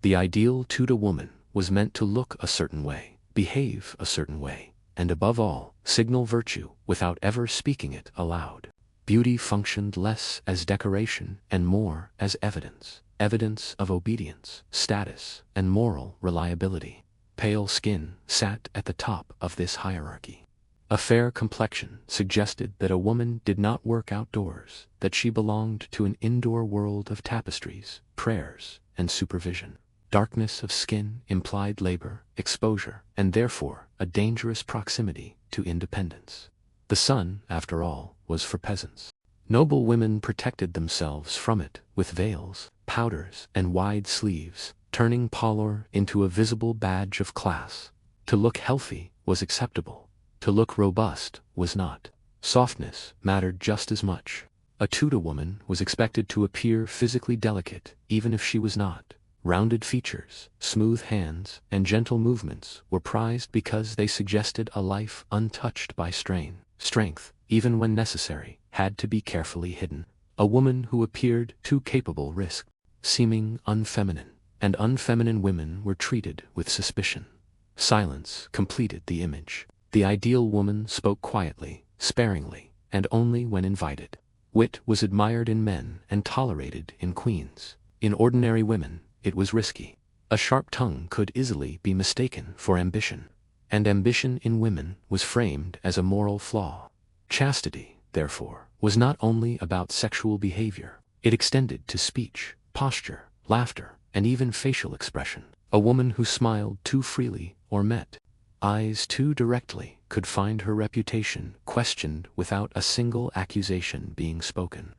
The ideal Tudor woman was meant to look a certain way, behave a certain way, and above all, signal virtue without ever speaking it aloud. Beauty functioned less as decoration and more as evidence. Evidence of obedience, status, and moral reliability. Pale skin sat at the top of this hierarchy. A fair complexion suggested that a woman did not work outdoors, that she belonged to an indoor world of tapestries, prayers, and supervision. Darkness of skin implied labor, exposure, and therefore a dangerous proximity to independence. The sun, after all, was for peasants. Noble women protected themselves from it with veils, powders, and wide sleeves, turning pallor into a visible badge of class. To look healthy was acceptable. To look robust was not. Softness mattered just as much. A Tudor woman was expected to appear physically delicate, even if she was not. Rounded features, smooth hands, and gentle movements were prized because they suggested a life untouched by strain. Strength, even when necessary, had to be carefully hidden. A woman who appeared too capable risked seeming unfeminine, and unfeminine women were treated with suspicion. Silence completed the image. The ideal woman spoke quietly, sparingly, and only when invited. Wit was admired in men and tolerated in queens. In ordinary women, it was risky. A sharp tongue could easily be mistaken for ambition. And ambition in women was framed as a moral flaw. Chastity, therefore, was not only about sexual behavior. It extended to speech, posture, laughter, and even facial expression. A woman who smiled too freely or met eyes too directly could find her reputation questioned without a single accusation being spoken.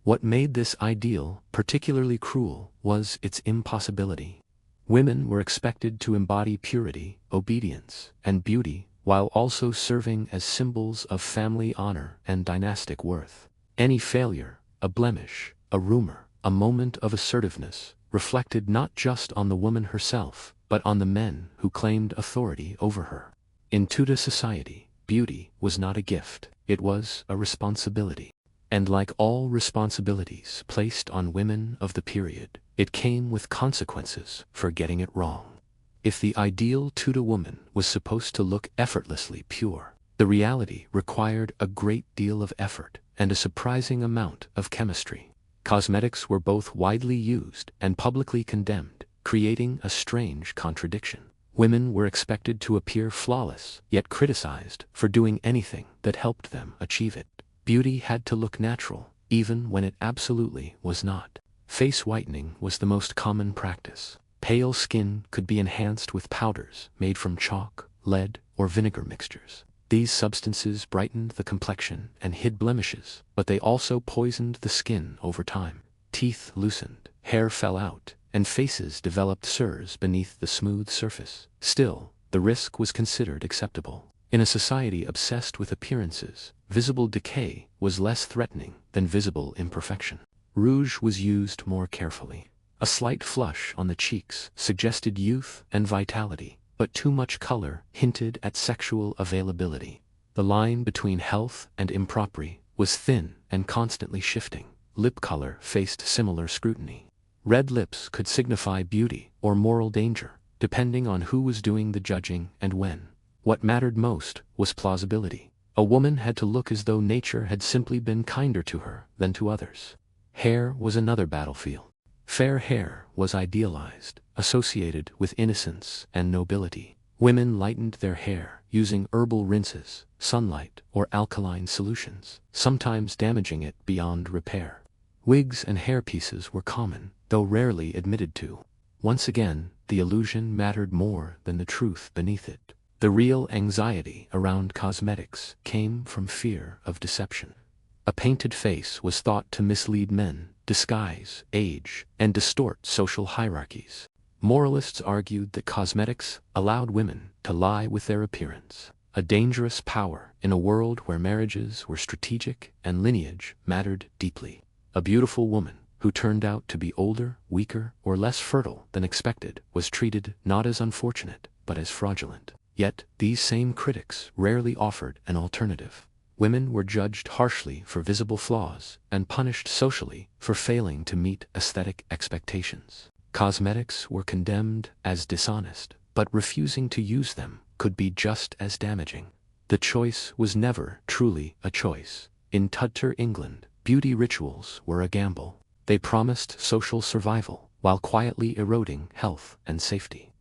What made this ideal particularly cruel was its impossibility. Women were expected to embody purity, obedience, and beauty while also serving as symbols of family honor and dynastic worth. Any failure, a blemish, a rumor, a moment of assertiveness, reflected not just on the woman herself, but on the men who claimed authority over her. In Tudor society, beauty was not a gift, it was a responsibility. And like all responsibilities placed on women of the period, it came with consequences for getting it wrong. If the ideal Tudor woman was supposed to look effortlessly pure, the reality required a great deal of effort and a surprising amount of chemistry. Cosmetics were both widely used and publicly condemned, creating a strange contradiction. Women were expected to appear flawless, yet criticized for doing anything that helped them achieve it. Beauty had to look natural, even when it absolutely was not. Face whitening was the most common practice. Pale skin could be enhanced with powders made from chalk, lead, or vinegar mixtures. These substances brightened the complexion and hid blemishes, but they also poisoned the skin over time. Teeth loosened, hair fell out, and faces developed sores beneath the smooth surface. Still, the risk was considered acceptable. In a society obsessed with appearances, visible decay was less threatening than visible imperfection. Rouge was used more carefully. A slight flush on the cheeks suggested youth and vitality, but too much color hinted at sexual availability. The line between health and impropriety was thin and constantly shifting. Lip color faced similar scrutiny. Red lips could signify beauty or moral danger, depending on who was doing the judging and when. What mattered most was plausibility. A woman had to look as though nature had simply been kinder to her than to others. Hair was another battlefield. Fair hair was idealized, associated with innocence and nobility. Women lightened their hair using herbal rinses, sunlight, or alkaline solutions, sometimes damaging it beyond repair. Wigs and hairpieces were common, though rarely admitted to. Once again, the illusion mattered more than the truth beneath it. The real anxiety around cosmetics came from fear of deception. A painted face was thought to mislead men, disguise age, and distort social hierarchies. Moralists argued that cosmetics allowed women to lie with their appearance, a dangerous power in a world where marriages were strategic and lineage mattered deeply. A beautiful woman, who turned out to be older, weaker, or less fertile than expected, was treated not as unfortunate, but as fraudulent. Yet, these same critics rarely offered an alternative. Women were judged harshly for visible flaws and punished socially for failing to meet aesthetic expectations. Cosmetics were condemned as dishonest, but refusing to use them could be just as damaging. The choice was never truly a choice. In Tudor England, beauty rituals were a gamble. They promised social survival while quietly eroding health and safety.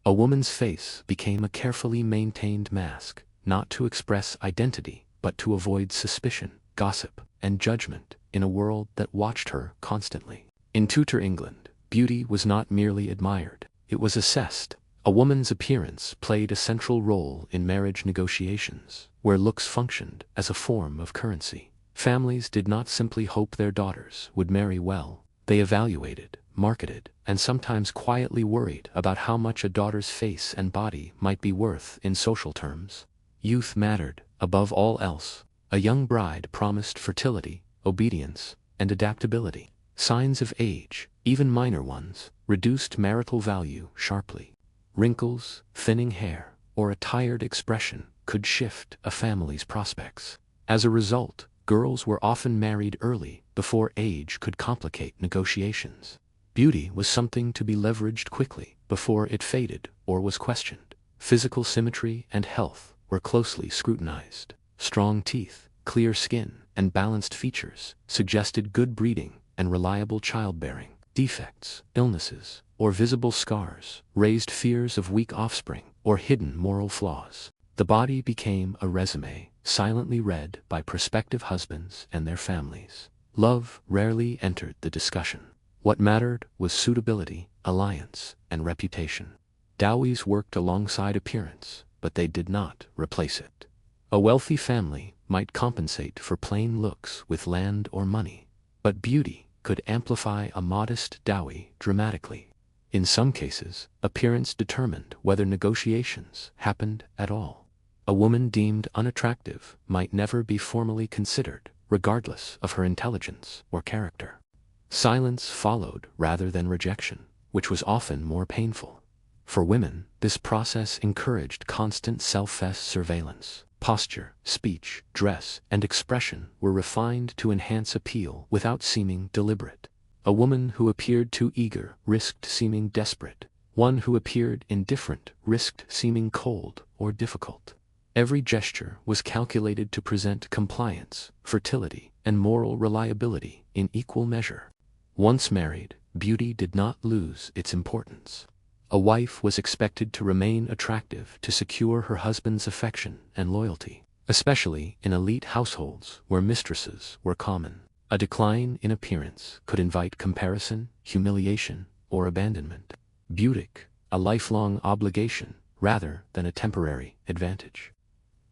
A woman's face became a carefully maintained mask, not to express identity, but to avoid suspicion, gossip, and judgment in a world that watched her constantly. In Tudor England, beauty was not merely admired, it was assessed. A woman's appearance played a central role in marriage negotiations, where looks functioned as a form of currency. Families did not simply hope their daughters would marry well, they evaluated, marketed, and sometimes quietly worried about how much a daughter's face and body might be worth in social terms. Youth mattered, above all else. A young bride promised fertility, obedience, and adaptability. Signs of age, even minor ones, reduced marital value sharply. Wrinkles, thinning hair, or a tired expression could shift a family's prospects. As a result, girls were often married early before age could complicate negotiations. Beauty was something to be leveraged quickly before it faded or was questioned. Physical symmetry and health were closely scrutinized. Strong teeth, clear skin, and balanced features suggested good breeding and reliable childbearing. Defects, illnesses, or visible scars raised fears of weak offspring or hidden moral flaws. The body became a resume, silently read by prospective husbands and their families. Love rarely entered the discussion. What mattered was suitability, alliance, and reputation. Dowries worked alongside appearance, but they did not replace it. A wealthy family might compensate for plain looks with land or money, but beauty could amplify a modest dowry dramatically. In some cases, appearance determined whether negotiations happened at all. A woman deemed unattractive might never be formally considered, regardless of her intelligence or character. Silence followed rather than rejection, which was often more painful. For women, this process encouraged constant self-surveillance. Posture, speech, dress, and expression were refined to enhance appeal without seeming deliberate. A woman who appeared too eager risked seeming desperate. One who appeared indifferent risked seeming cold or difficult. Every gesture was calculated to present compliance, fertility, and moral reliability in equal measure. Once married, beauty did not lose its importance. A wife was expected to remain attractive to secure her husband's affection and loyalty, especially in elite households where mistresses were common. A decline in appearance could invite comparison, humiliation, or abandonment. Beauty, a lifelong obligation rather than a temporary advantage.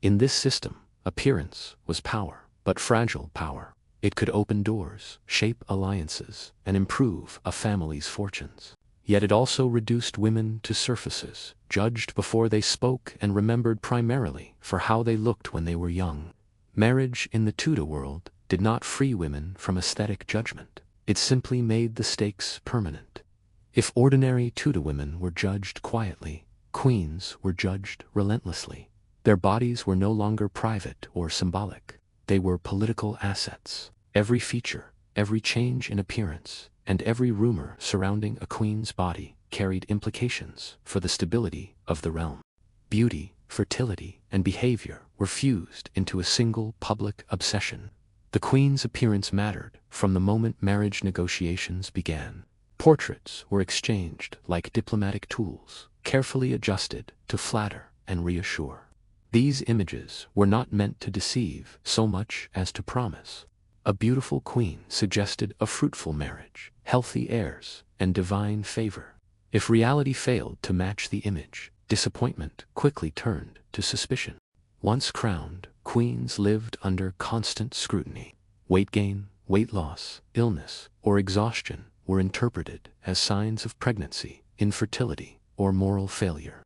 In this system, appearance was power, but fragile power. It could open doors, shape alliances, and improve a family's fortunes. Yet it also reduced women to surfaces, judged before they spoke and remembered primarily for how they looked when they were young. Marriage in the Tudor world did not free women from aesthetic judgment. It simply made the stakes permanent. If ordinary Tudor women were judged quietly, queens were judged relentlessly. Their bodies were no longer private or symbolic. They were political assets. Every feature, every change in appearance, and every rumor surrounding a queen's body carried implications for the stability of the realm. Beauty, fertility, and behavior were fused into a single public obsession. The queen's appearance mattered from the moment marriage negotiations began. Portraits were exchanged like diplomatic tools, carefully adjusted to flatter and reassure. These images were not meant to deceive so much as to promise. A beautiful queen suggested a fruitful marriage, healthy heirs, and divine favor. If reality failed to match the image, disappointment quickly turned to suspicion. Once crowned, queens lived under constant scrutiny. Weight gain, weight loss, illness, or exhaustion were interpreted as signs of pregnancy, infertility, or moral failure.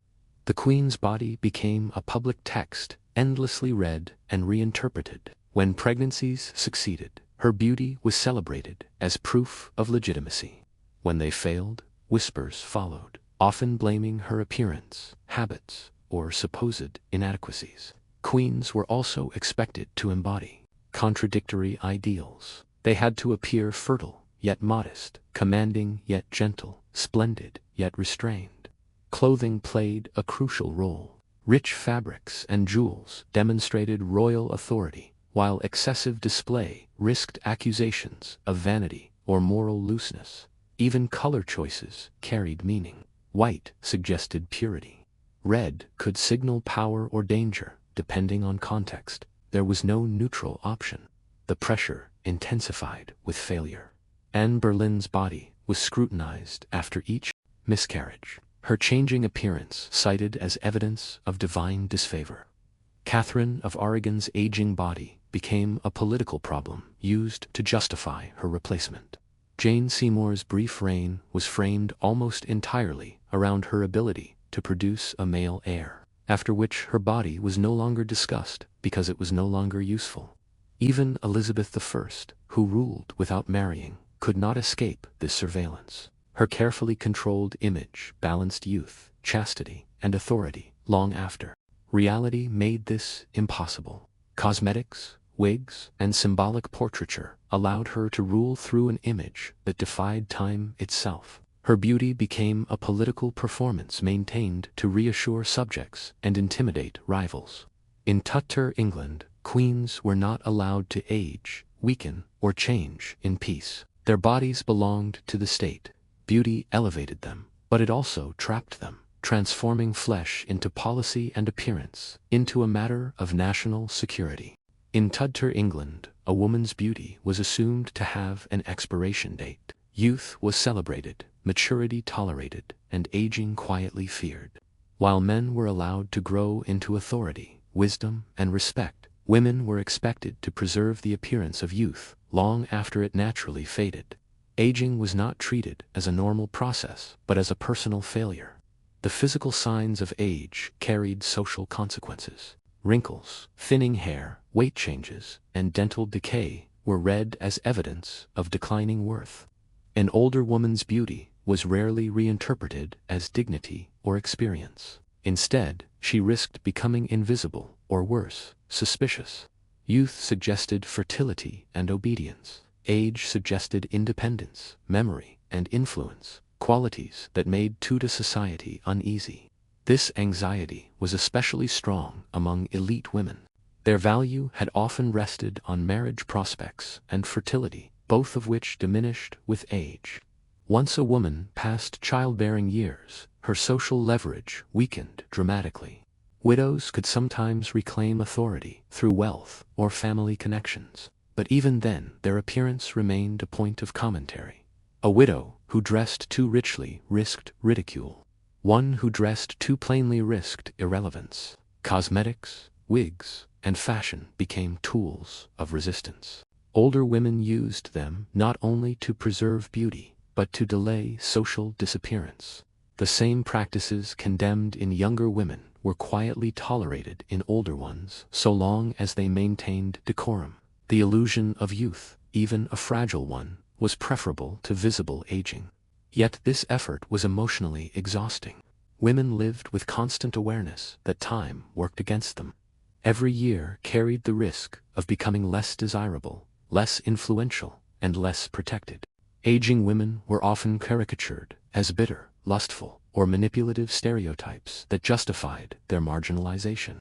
The queen's body became a public text, endlessly read and reinterpreted. When pregnancies succeeded, her beauty was celebrated as proof of legitimacy. When they failed, whispers followed, often blaming her appearance, habits, or supposed inadequacies. Queens were also expected to embody contradictory ideals. They had to appear fertile, yet modest, commanding yet gentle, splendid yet restrained. Clothing played a crucial role. Rich fabrics and jewels demonstrated royal authority, while excessive display risked accusations of vanity or moral looseness. Even color choices carried meaning. White suggested purity. Red could signal power or danger, depending on context. There was no neutral option. The pressure intensified with failure. Anne Boleyn's body was scrutinized after each miscarriage, her changing appearance cited as evidence of divine disfavor. Catherine of Aragon's aging body became a political problem used to justify her replacement. Jane Seymour's brief reign was framed almost entirely around her ability to produce a male heir, after which her body was no longer discussed because it was no longer useful. Even Elizabeth I, who ruled without marrying, could not escape this surveillance. Her carefully controlled image balanced youth, chastity, and authority long after reality made this impossible. Cosmetics, wigs, and symbolic portraiture allowed her to rule through an image that defied time itself. Her beauty became a political performance maintained to reassure subjects and intimidate rivals. In Tudor England, queens were not allowed to age, weaken, or change in peace. Their bodies belonged to the state. Beauty elevated them, but it also trapped them, transforming flesh into policy and appearance into a matter of national security. In Tudor England, a woman's beauty was assumed to have an expiration date. Youth was celebrated, maturity tolerated, and aging quietly feared. While men were allowed to grow into authority, wisdom, and respect, women were expected to preserve the appearance of youth long after it naturally faded. Aging was not treated as a normal process, but as a personal failure. The physical signs of age carried social consequences. Wrinkles, thinning hair, weight changes, and dental decay were read as evidence of declining worth. An older woman's beauty was rarely reinterpreted as dignity or experience. Instead, she risked becoming invisible, or worse, suspicious. Youth suggested fertility and obedience. Age suggested independence, memory, and influence, qualities that made Tudor society uneasy. This anxiety was especially strong among elite women. Their value had often rested on marriage prospects and fertility, both of which diminished with age. Once a woman passed childbearing years, her social leverage weakened dramatically. Widows could sometimes reclaim authority through wealth or family connections, but even then their appearance remained a point of commentary. A widow who dressed too richly risked ridicule. One who dressed too plainly risked irrelevance. Cosmetics, wigs, and fashion became tools of resistance. Older women used them not only to preserve beauty, but to delay social disappearance. The same practices condemned in younger women were quietly tolerated in older ones so long as they maintained decorum. The illusion of youth, even a fragile one, was preferable to visible aging. Yet this effort was emotionally exhausting. Women lived with constant awareness that time worked against them. Every year carried the risk of becoming less desirable, less influential, and less protected. Aging women were often caricatured as bitter, lustful, or manipulative stereotypes that justified their marginalization.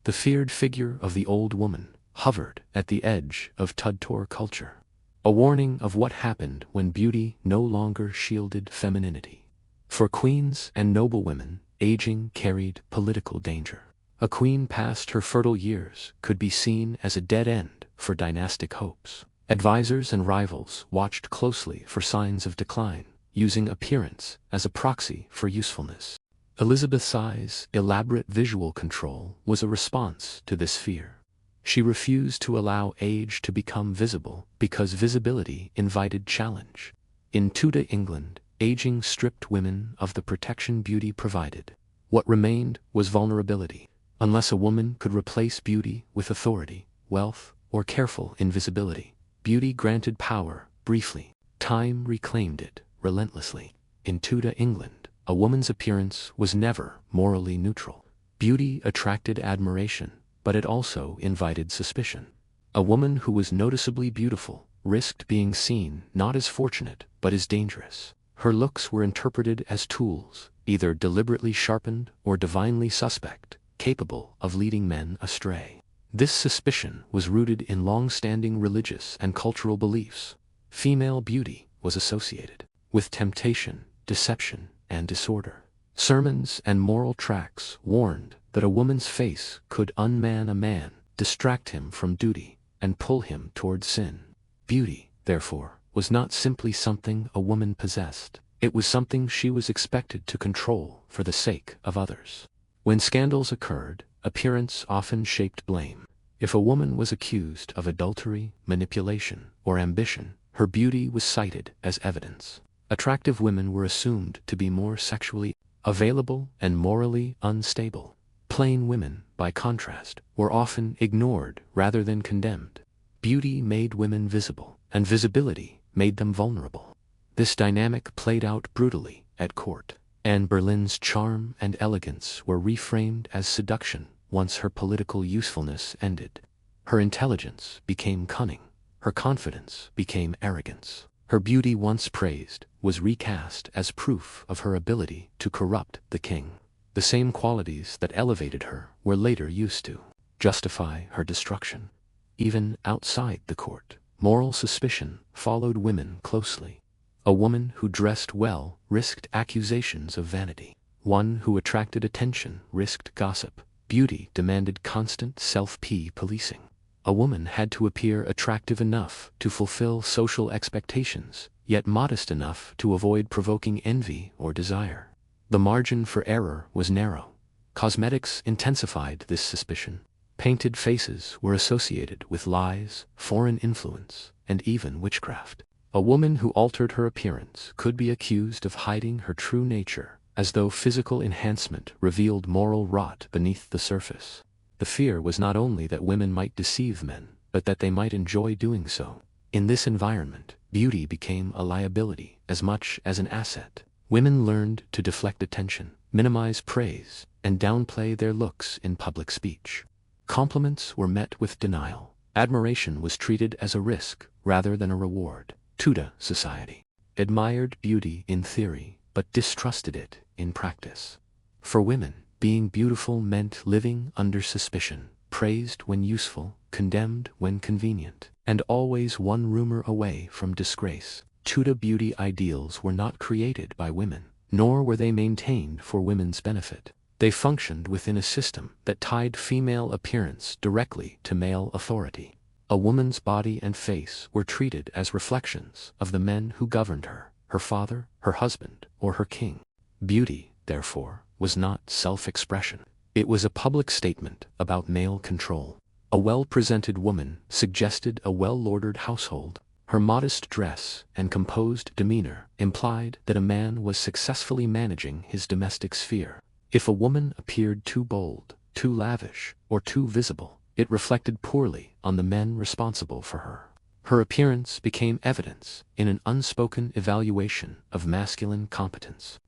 The feared figure of the old woman hovered at the edge of Tudor culture, a warning of what happened when beauty no longer shielded femininity. For queens and noblewomen, aging carried political danger. A queen past her fertile years could be seen as a dead end for dynastic hopes. Advisors and rivals watched closely for signs of decline, using appearance as a proxy for usefulness. Elizabeth's elaborate visual control was a response to this fear. She refused to allow age to become visible because visibility invited challenge. In Tudor England, aging stripped women of the protection beauty provided. What remained was vulnerability. Unless a woman could replace beauty with authority, wealth, or careful invisibility, beauty granted power briefly. Time reclaimed it relentlessly. In Tudor England, a woman's appearance was never morally neutral. Beauty attracted admiration, but it also invited suspicion. A woman who was noticeably beautiful risked being seen not as fortunate but as dangerous. Her looks were interpreted as tools, either deliberately sharpened or divinely suspect, capable of leading men astray. This suspicion was rooted in long-standing religious and cultural beliefs. Female beauty was associated with temptation, deception, and disorder. Sermons and moral tracts warned that a woman's face could unman a man, distract him from duty, and pull him toward sin. Beauty, therefore, was not simply something a woman possessed. It was something she was expected to control for the sake of others. When scandals occurred, appearance often shaped blame. If a woman was accused of adultery, manipulation, or ambition, her beauty was cited as evidence. Attractive women were assumed to be more sexually available and morally unstable. Plain women, by contrast, were often ignored rather than condemned. Beauty made women visible, and visibility made them vulnerable. This dynamic played out brutally at court. Anne Boleyn's charm and elegance were reframed as seduction once her political usefulness ended. Her intelligence became cunning. Her confidence became arrogance. Her beauty, once praised, was recast as proof of her ability to corrupt the king. The same qualities that elevated her were later used to justify her destruction. Even outside the court, moral suspicion followed women closely. A woman who dressed well risked accusations of vanity. One who attracted attention risked gossip. Beauty demanded constant self-policing. A woman had to appear attractive enough to fulfill social expectations, yet modest enough to avoid provoking envy or desire. The margin for error was narrow. Cosmetics intensified this suspicion. Painted faces were associated with lies, foreign influence, and even witchcraft. A woman who altered her appearance could be accused of hiding her true nature, as though physical enhancement revealed moral rot beneath the surface. The fear was not only that women might deceive men, but that they might enjoy doing so. In this environment, beauty became a liability as much as an asset. Women learned to deflect attention, minimize praise, and downplay their looks in public speech. Compliments were met with denial. Admiration was treated as a risk rather than a reward. Tudor society admired beauty in theory, but distrusted it in practice. For women, being beautiful meant living under suspicion, praised when useful, condemned when convenient, and always one rumor away from disgrace. Tudor beauty ideals were not created by women, nor were they maintained for women's benefit. They functioned within a system that tied female appearance directly to male authority. A woman's body and face were treated as reflections of the men who governed her, her father, her husband, or her king. Beauty, therefore, was not self-expression. It was a public statement about male control. A well-presented woman suggested a well-ordered household. Her modest dress and composed demeanor implied that a man was successfully managing his domestic sphere. If a woman appeared too bold, too lavish, or too visible, it reflected poorly on the men responsible for her. Her appearance became evidence in an unspoken evaluation of masculine competence.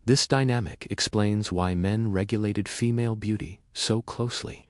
This dynamic explains why men regulated female beauty so closely.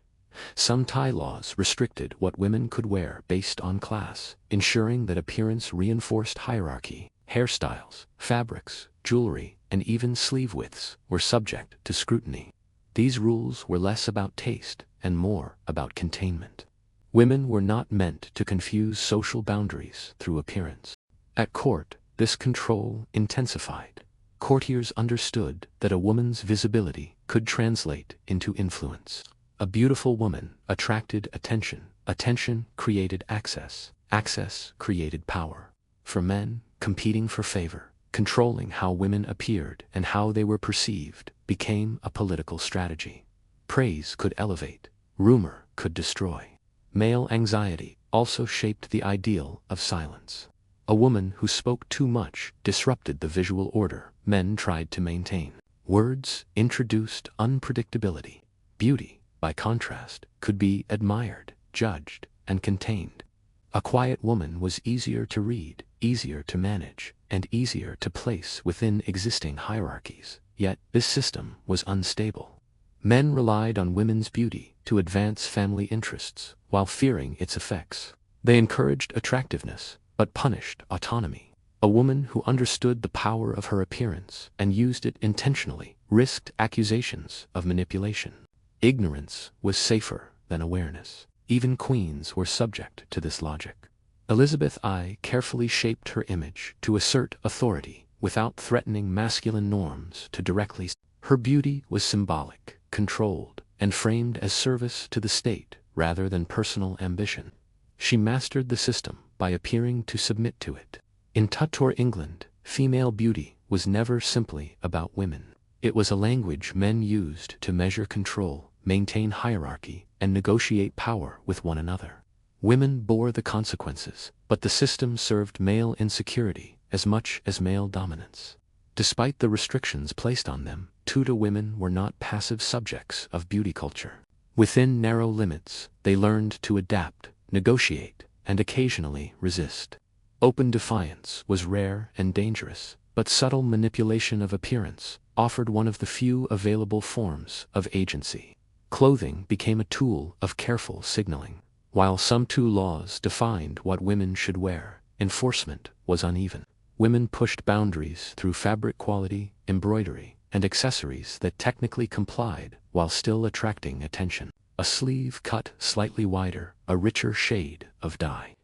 Some Thai laws restricted what women could wear based on class, ensuring that appearance reinforced hierarchy. Hairstyles, fabrics, jewelry, and even sleeve widths were subject to scrutiny. These rules were less about taste and more about containment. Women were not meant to confuse social boundaries through appearance. At court, this control intensified. Courtiers understood that a woman's visibility could translate into influence. A beautiful woman attracted attention. Attention created access. Access created power. For men, competing for favor, controlling how women appeared and how they were perceived, became a political strategy. Praise could elevate. Rumor could destroy. Male anxiety also shaped the ideal of silence. A woman who spoke too much disrupted the visual order men tried to maintain. Words introduced unpredictability. Beauty, by contrast, could be admired, judged, and contained. A quiet woman was easier to read, easier to manage, and easier to place within existing hierarchies. Yet, this system was unstable. Men relied on women's beauty to advance family interests, while fearing its effects. They encouraged attractiveness, but punished autonomy. A woman who understood the power of her appearance and used it intentionally risked accusations of manipulation. Ignorance was safer than awareness. Even queens were subject to this logic. Elizabeth I carefully shaped her image to assert authority without threatening masculine norms to directly. Her beauty was symbolic, controlled, and framed as service to the state rather than personal ambition. She mastered the system by appearing to submit to it. In Tudor England, female beauty was never simply about women. It was a language men used to measure control, maintain hierarchy, and negotiate power with one another. Women bore the consequences, but the system served male insecurity as much as male dominance. Despite the restrictions placed on them, Tudor women were not passive subjects of beauty culture. Within narrow limits, they learned to adapt, negotiate, and occasionally resist. Open defiance was rare and dangerous, but subtle manipulation of appearance offered one of the few available forms of agency. Clothing became a tool of careful signaling. While some two laws defined what women should wear, enforcement was uneven. Women pushed boundaries through fabric quality, embroidery, and accessories that technically complied while still attracting attention. A sleeve cut slightly wider, a richer shade of dye,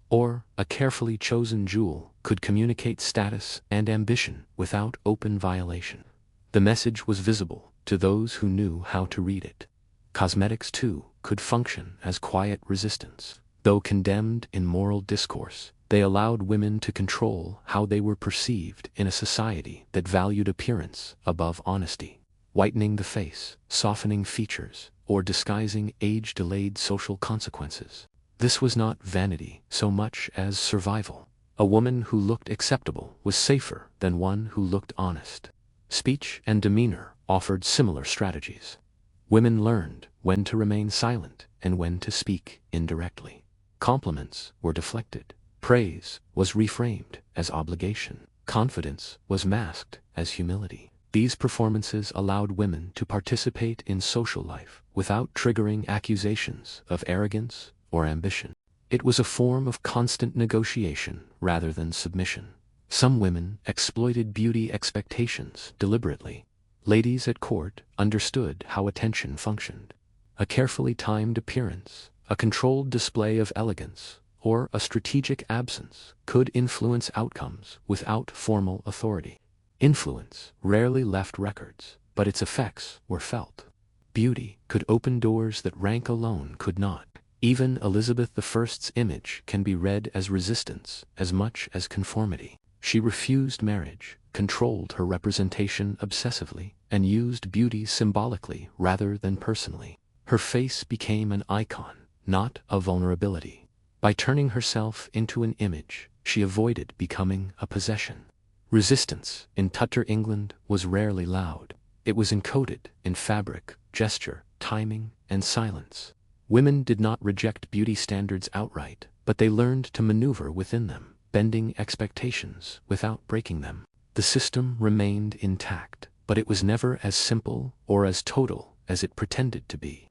or a carefully chosen jewel could communicate status and ambition without open violation. The message was visible to those who knew how to read it. Cosmetics, too, could function as quiet resistance. Though condemned in moral discourse, they allowed women to control how they were perceived in a society that valued appearance above honesty. Whitening the face, softening features, or disguising age-delayed social consequences. This was not vanity so much as survival. A woman who looked acceptable was safer than one who looked honest. Speech and demeanor offered similar strategies. Women learned when to remain silent and when to speak indirectly. Compliments were deflected. Praise was reframed as obligation. Confidence was masked as humility. These performances allowed women to participate in social life without triggering accusations of arrogance or ambition. It was a form of constant negotiation rather than submission. Some women exploited beauty expectations deliberately. Ladies at court understood how attention functioned. A carefully timed appearance, a controlled display of elegance, or a strategic absence could influence outcomes without formal authority. Influence rarely left records, but its effects were felt. Beauty could open doors that rank alone could not. Even Elizabeth I's image can be read as resistance as much as conformity. She refused marriage, controlled her representation obsessively, and used beauty symbolically rather than personally. Her face became an icon, not a vulnerability. By turning herself into an image, she avoided becoming a possession. Resistance in Tudor England was rarely loud. It was encoded in fabric, gesture, timing, and silence. Women did not reject beauty standards outright, but they learned to maneuver within them, bending expectations without breaking them. The system remained intact, but it was never as simple or as total as it pretended to be.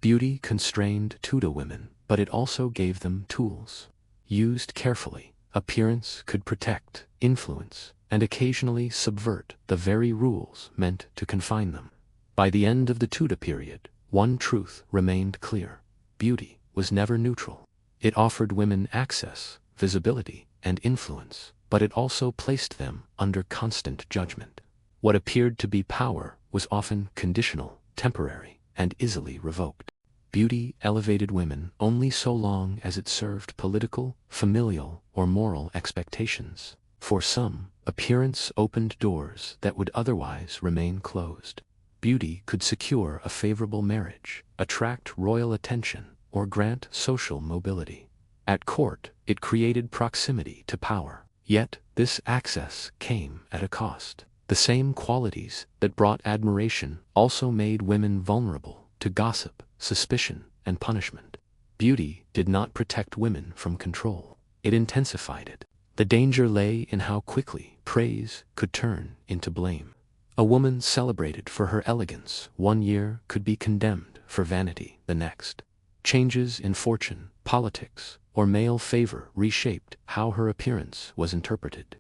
Beauty constrained Tudor women, but it also gave them tools. Used carefully, appearance could protect, influence, and occasionally subvert the very rules meant to confine them. By the end of the Tudor period, one truth remained clear: beauty was never neutral. It offered women access, visibility, and influence, but it also placed them under constant judgment. What appeared to be power was often conditional, temporary, and easily revoked. Beauty elevated women only so long as it served political, familial, or moral expectations. For some, appearance opened doors that would otherwise remain closed. Beauty could secure a favorable marriage, attract royal attention, or grant social mobility. At court, it created proximity to power. Yet, this access came at a cost. The same qualities that brought admiration also made women vulnerable to gossip, suspicion, and punishment. Beauty did not protect women from control. It intensified it. The danger lay in how quickly praise could turn into blame. A woman celebrated for her elegance one year could be condemned for vanity the next. Changes in fortune, politics, or male favor reshaped how her appearance was interpreted.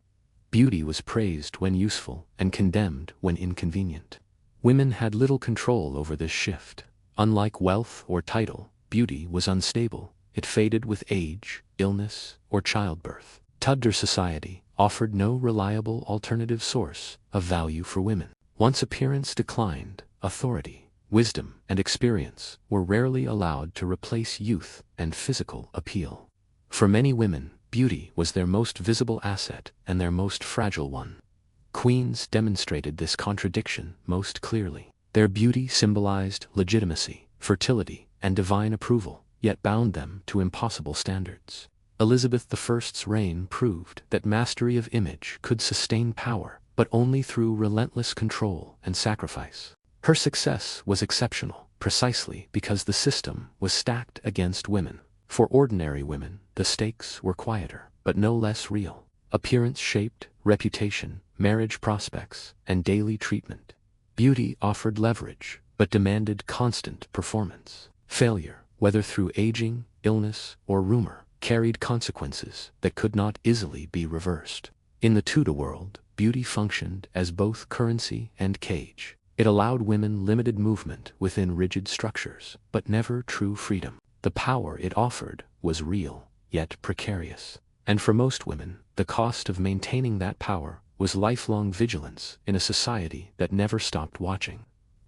Beauty was praised when useful and condemned when inconvenient. Women had little control over this shift. Unlike wealth or title, beauty was unstable. It faded with age, illness, or childbirth. Tudor society offered no reliable alternative source of value for women. Once appearance declined, authority, wisdom, and experience were rarely allowed to replace youth and physical appeal. For many women, beauty was their most visible asset and their most fragile one. Queens demonstrated this contradiction most clearly. Their beauty symbolized legitimacy, fertility, and divine approval, yet bound them to impossible standards. Elizabeth I's reign proved that mastery of image could sustain power, but only through relentless control and sacrifice. Her success was exceptional, precisely because the system was stacked against women. For ordinary women, the stakes were quieter, but no less real. Appearance shaped reputation, marriage prospects, and daily treatment. Beauty offered leverage, but demanded constant performance. Failure, whether through aging, illness, or rumor, carried consequences that could not easily be reversed. In the Tudor world, beauty functioned as both currency and cage. It allowed women limited movement within rigid structures, but never true freedom. The power it offered was real, yet precarious. And for most women, the cost of maintaining that power was lifelong vigilance in a society that never stopped watching.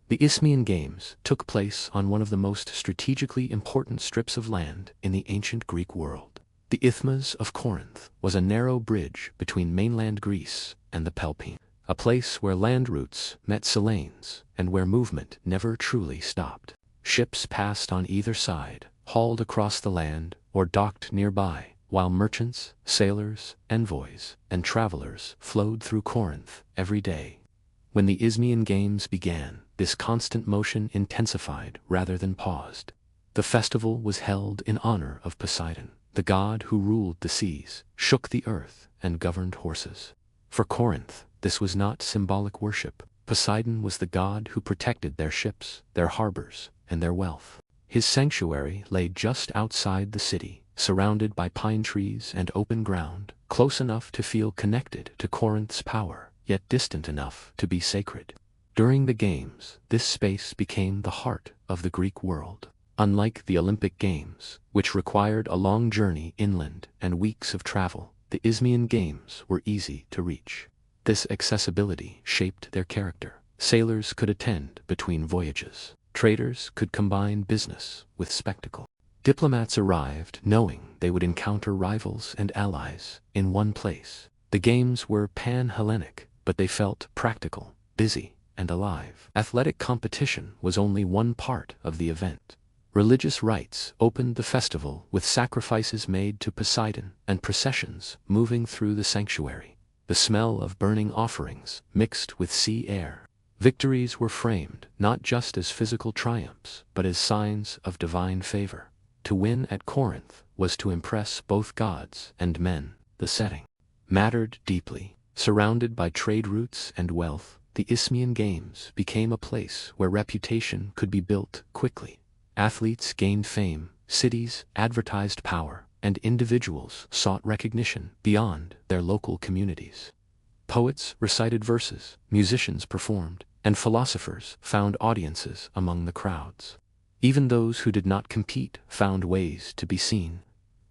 The Isthmian Games took place on one of the most strategically important strips of land in the ancient Greek world. The Isthmus of Corinth was a narrow bridge between mainland Greece and the Peloponnese, a place where land routes met sea lanes and where movement never truly stopped. Ships passed on either side, hauled across the land, or docked nearby, while merchants, sailors, envoys, and travelers flowed through Corinth every day. When the Isthmian Games began, this constant motion intensified rather than paused. The festival was held in honor of Poseidon, the god who ruled the seas, shook the earth, and governed horses. For Corinth, this was not symbolic worship. Poseidon was the god who protected their ships, their harbors, and their wealth. His sanctuary lay just outside the city, surrounded by pine trees and open ground, close enough to feel connected to Corinth's power, yet distant enough to be sacred. During the Games, this space became the heart of the Greek world. Unlike the Olympic Games, which required a long journey inland and weeks of travel, the Isthmian Games were easy to reach. This accessibility shaped their character. Sailors could attend between voyages. Traders could combine business with spectacle. Diplomats arrived knowing they would encounter rivals and allies in one place. The Games were pan-Hellenic, but they felt practical, busy, and alive. Athletic competition was only one part of the event. Religious rites opened the festival with sacrifices made to Poseidon and processions moving through the sanctuary. The smell of burning offerings mixed with sea air. Victories were framed not just as physical triumphs, but as signs of divine favor. To win at Corinth was to impress both gods and men. The setting mattered deeply. Surrounded by trade routes and wealth, the Isthmian Games became a place where reputation could be built quickly. Athletes gained fame, cities advertised power, and individuals sought recognition beyond their local communities. Poets recited verses, musicians performed, and philosophers found audiences among the crowds. Even those who did not compete found ways to be seen.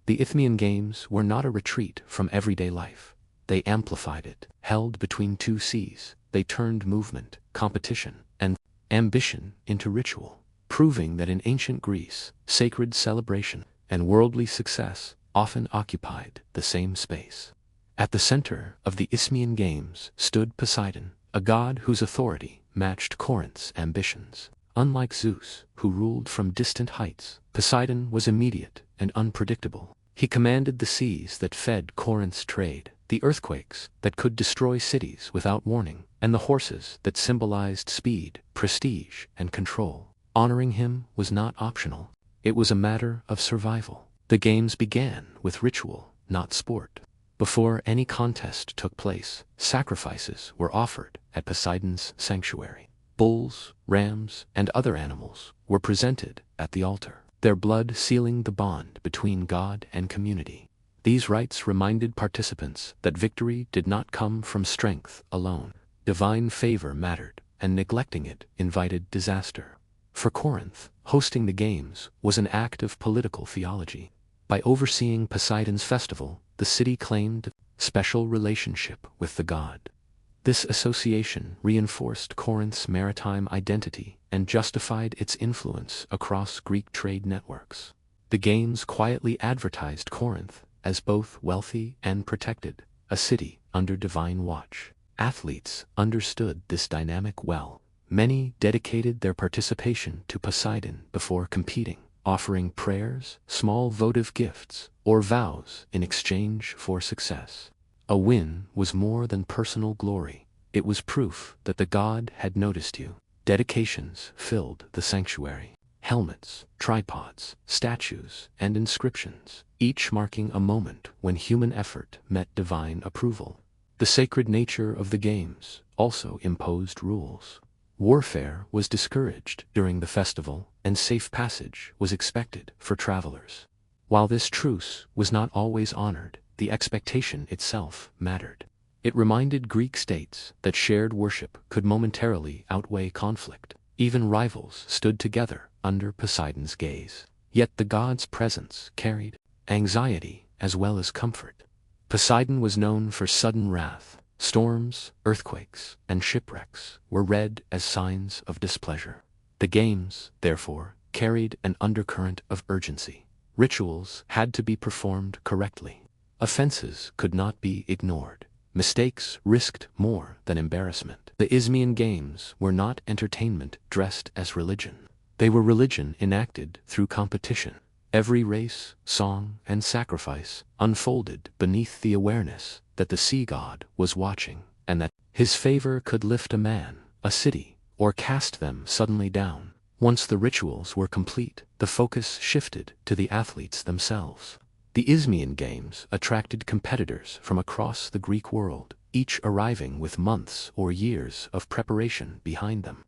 The Isthmian Games were not a retreat from everyday life. They amplified it. Held between two seas, they turned movement, competition, and ambition into ritual, proving that in ancient Greece, sacred celebration and worldly success often occupied the same space. At the center of the Isthmian Games stood Poseidon, a god whose authority matched Corinth's ambitions. Unlike Zeus, who ruled from distant heights, Poseidon was immediate and unpredictable. He commanded the seas that fed Corinth's trade, the earthquakes that could destroy cities without warning, and the horses that symbolized speed, prestige, and control. Honoring him was not optional. It was a matter of survival. The Games began with ritual, not sport. Before any contest took place, sacrifices were offered at Poseidon's sanctuary. Bulls, rams, and other animals were presented at the altar, their blood sealing the bond between God and community. These rites reminded participants that victory did not come from strength alone. Divine favor mattered, and neglecting it invited disaster. For Corinth, hosting the Games was an act of political theology. By overseeing Poseidon's festival, the city claimed a special relationship with the god. This association reinforced Corinth's maritime identity and justified its influence across Greek trade networks. The Games quietly advertised Corinth as both wealthy and protected, a city under divine watch. Athletes understood this dynamic well. Many dedicated their participation to Poseidon before competing, offering prayers, small votive gifts, or vows in exchange for success. A win was more than personal glory. It was proof that the god had noticed you. Dedications filled the sanctuary. Helmets, tripods, statues, and inscriptions, each marking a moment when human effort met divine approval. The sacred nature of the Games also imposed rules. Warfare was discouraged during the festival, and safe passage was expected for travelers. While this truce was not always honored, the expectation itself mattered. It reminded Greek states that shared worship could momentarily outweigh conflict. Even rivals stood together under Poseidon's gaze. Yet the god's presence carried anxiety as well as comfort. Poseidon was known for sudden wrath. Storms, earthquakes, and shipwrecks were read as signs of displeasure. The Games, therefore, carried an undercurrent of urgency. Rituals had to be performed correctly. Offenses could not be ignored. Mistakes risked more than embarrassment. The Isthmian Games were not entertainment dressed as religion. They were religion enacted through competition. Every race, song, and sacrifice unfolded beneath the awareness that the sea god was watching, and that his favor could lift a man, a city, or cast them suddenly down. Once the rituals were complete, the focus shifted to the athletes themselves. The Isthmian Games attracted competitors from across the Greek world, each arriving with months or years of preparation behind them.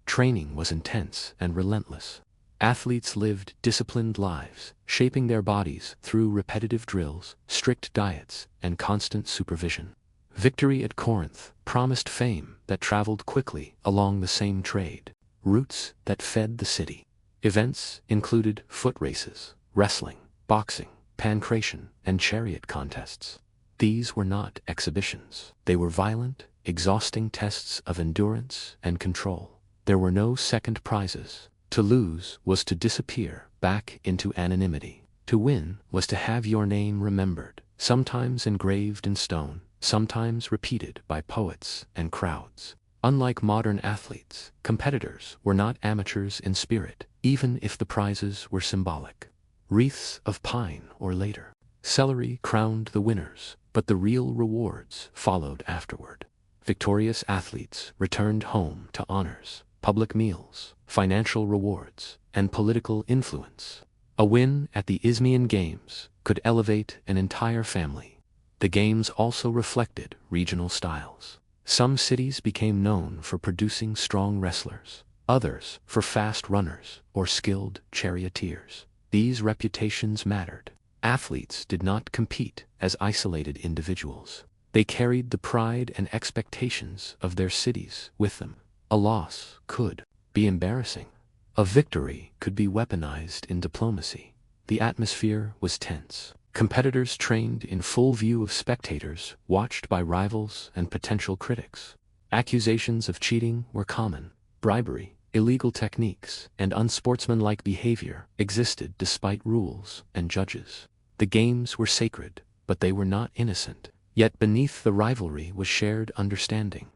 Training was intense and relentless. Athletes lived disciplined lives, shaping their bodies through repetitive drills, strict diets, and constant supervision. Victory at Corinth promised fame that traveled quickly along the same trade routes that fed the city. Events included foot races, wrestling, boxing, pancration, and chariot contests. These were not exhibitions. They were violent, exhausting tests of endurance and control. There were no second prizes. To lose was to disappear back into anonymity. To win was to have your name remembered, sometimes engraved in stone, sometimes repeated by poets and crowds. Unlike modern athletes, competitors were not amateurs in spirit, even if the prizes were symbolic. Wreaths of pine or later celery crowned the winners, but the real rewards followed afterward. Victorious athletes returned home to honors, public meals, financial rewards, and political influence. A win at the Isthmian Games could elevate an entire family. The games also reflected regional styles. Some cities became known for producing strong wrestlers, others for fast runners or skilled charioteers. These reputations mattered. Athletes did not compete as isolated individuals. They carried the pride and expectations of their cities with them. A loss could be embarrassing. A victory could be weaponized in diplomacy. The atmosphere was tense. Competitors trained in full view of spectators, watched by rivals and potential critics. Accusations of cheating were common. Bribery, illegal techniques, and unsportsmanlike behavior existed despite rules and judges. The games were sacred, but they were not innocent. Yet beneath the rivalry was shared understanding.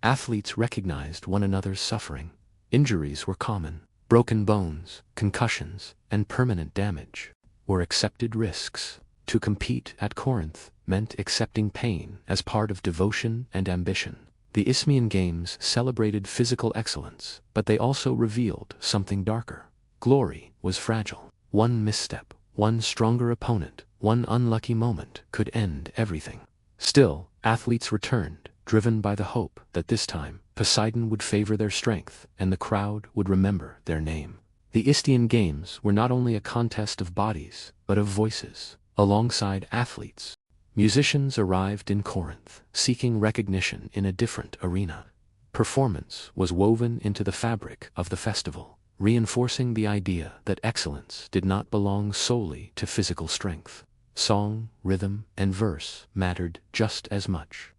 Athletes recognized one another's suffering. Injuries were common. Broken bones, concussions, and permanent damage were accepted risks. To compete at Corinth meant accepting pain as part of devotion and ambition. The Isthmian Games celebrated physical excellence, but they also revealed something darker. Glory was fragile. One misstep, one stronger opponent, one unlucky moment could end everything. Still, athletes returned, driven by the hope that this time Poseidon would favor their strength and the crowd would remember their name. The Isthmian Games were not only a contest of bodies, but of voices. Alongside athletes, musicians arrived in Corinth, seeking recognition in a different arena. Performance was woven into the fabric of the festival, reinforcing the idea that excellence did not belong solely to physical strength. Song, rhythm, and verse mattered just as much.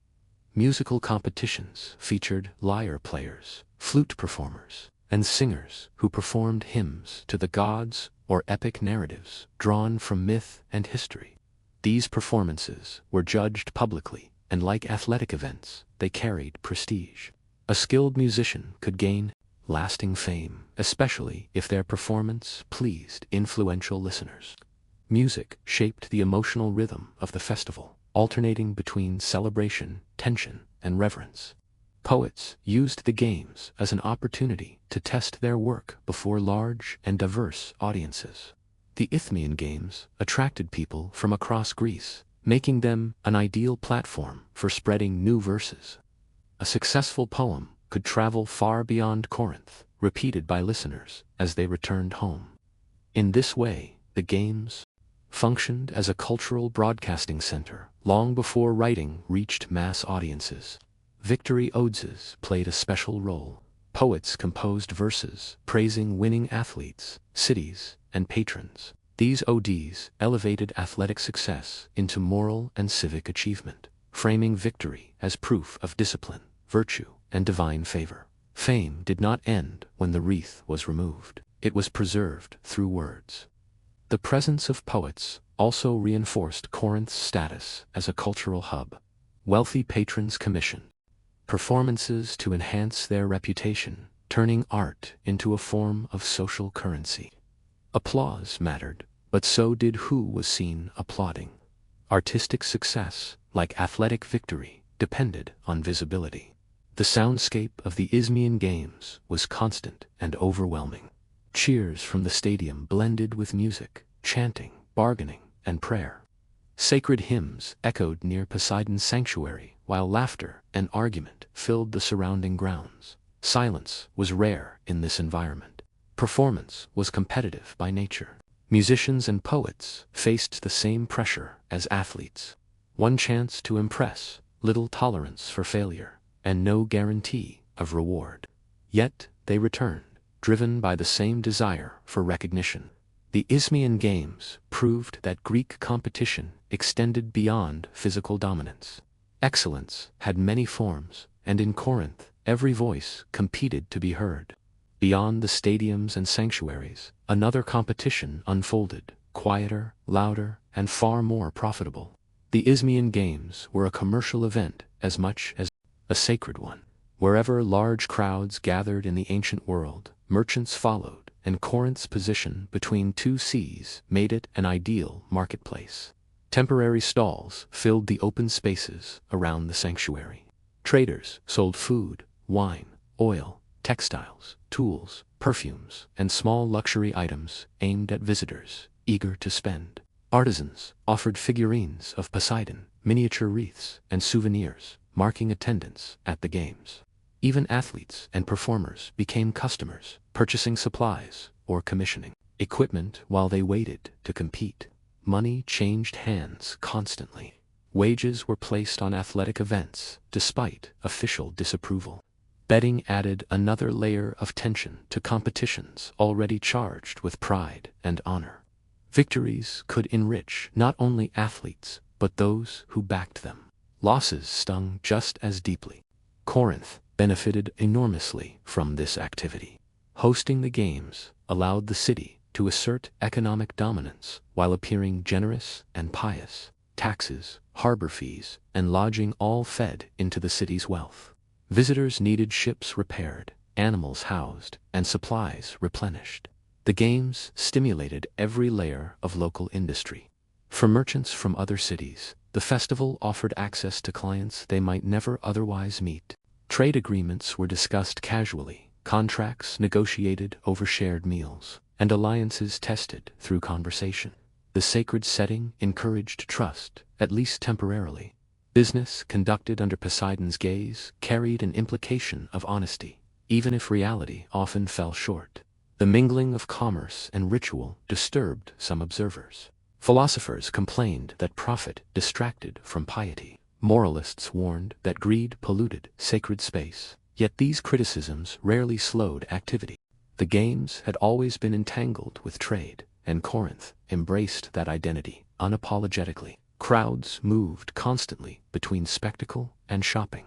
Musical competitions featured lyre players, flute performers, and singers who performed hymns to the gods or epic narratives drawn from myth and history. These performances were judged publicly, and like athletic events, they carried prestige. A skilled musician could gain lasting fame, especially if their performance pleased influential listeners. Music shaped the emotional rhythm of the festival, alternating between celebration, tension, and reverence. Poets used the games as an opportunity to test their work before large and diverse audiences. The Isthmian Games attracted people from across Greece, making them an ideal platform for spreading new verses. A successful poem could travel far beyond Corinth, repeated by listeners as they returned home. In this way, the games functioned as a cultural broadcasting center long before writing reached mass audiences. Victory odes played a special role. Poets composed verses praising winning athletes, cities, and patrons. These odes elevated athletic success into moral and civic achievement, framing victory as proof of discipline, virtue, and divine favor. Fame did not end when the wreath was removed. It was preserved through words. The presence of poets also reinforced Corinth's status as a cultural hub. Wealthy patrons commissioned performances to enhance their reputation, turning art into a form of social currency. Applause mattered, but so did who was seen applauding. Artistic success, like athletic victory, depended on visibility. The soundscape of the Isthmian Games was constant and overwhelming. Cheers from the stadium blended with music, chanting, bargaining, and prayer. Sacred hymns echoed near Poseidon's sanctuary, while laughter and argument filled the surrounding grounds. Silence was rare in this environment. Performance was competitive by nature. Musicians and poets faced the same pressure as athletes. One chance to impress, little tolerance for failure, and no guarantee of reward. Yet they returned, driven by the same desire for recognition. The Isthmian Games proved that Greek competition extended beyond physical dominance. Excellence had many forms, and in Corinth, every voice competed to be heard. Beyond the stadiums and sanctuaries, another competition unfolded, quieter, louder, and far more profitable. The Isthmian Games were a commercial event as much as a sacred one. Wherever large crowds gathered in the ancient world, merchants followed, and Corinth's position between two seas made it an ideal marketplace. Temporary stalls filled the open spaces around the sanctuary. Traders sold food, wine, oil, textiles, tools, perfumes, and small luxury items aimed at visitors eager to spend. Artisans offered figurines of Poseidon, miniature wreaths, and souvenirs, marking attendance at the games. Even athletes and performers became customers, purchasing supplies or commissioning equipment while they waited to compete. Money changed hands constantly. Wages were placed on athletic events despite official disapproval. Betting added another layer of tension to competitions already charged with pride and honor. Victories could enrich not only athletes, but those who backed them. Losses stung just as deeply. Corinth benefited enormously from this activity. Hosting the games allowed the city to assert economic dominance while appearing generous and pious. Taxes, harbor fees, and lodging all fed into the city's wealth. Visitors needed ships repaired, animals housed, and supplies replenished. The games stimulated every layer of local industry. For merchants from other cities, the festival offered access to clients they might never otherwise meet. Trade agreements were discussed casually, contracts negotiated over shared meals, and alliances tested through conversation. The sacred setting encouraged trust, at least temporarily. Business conducted under Poseidon's gaze carried an implication of honesty, even if reality often fell short. The mingling of commerce and ritual disturbed some observers. Philosophers complained that profit distracted from piety. Moralists warned that greed polluted sacred space. Yet these criticisms rarely slowed activity. The games had always been entangled with trade, and Corinth embraced that identity unapologetically. Crowds moved constantly between spectacle and shopping.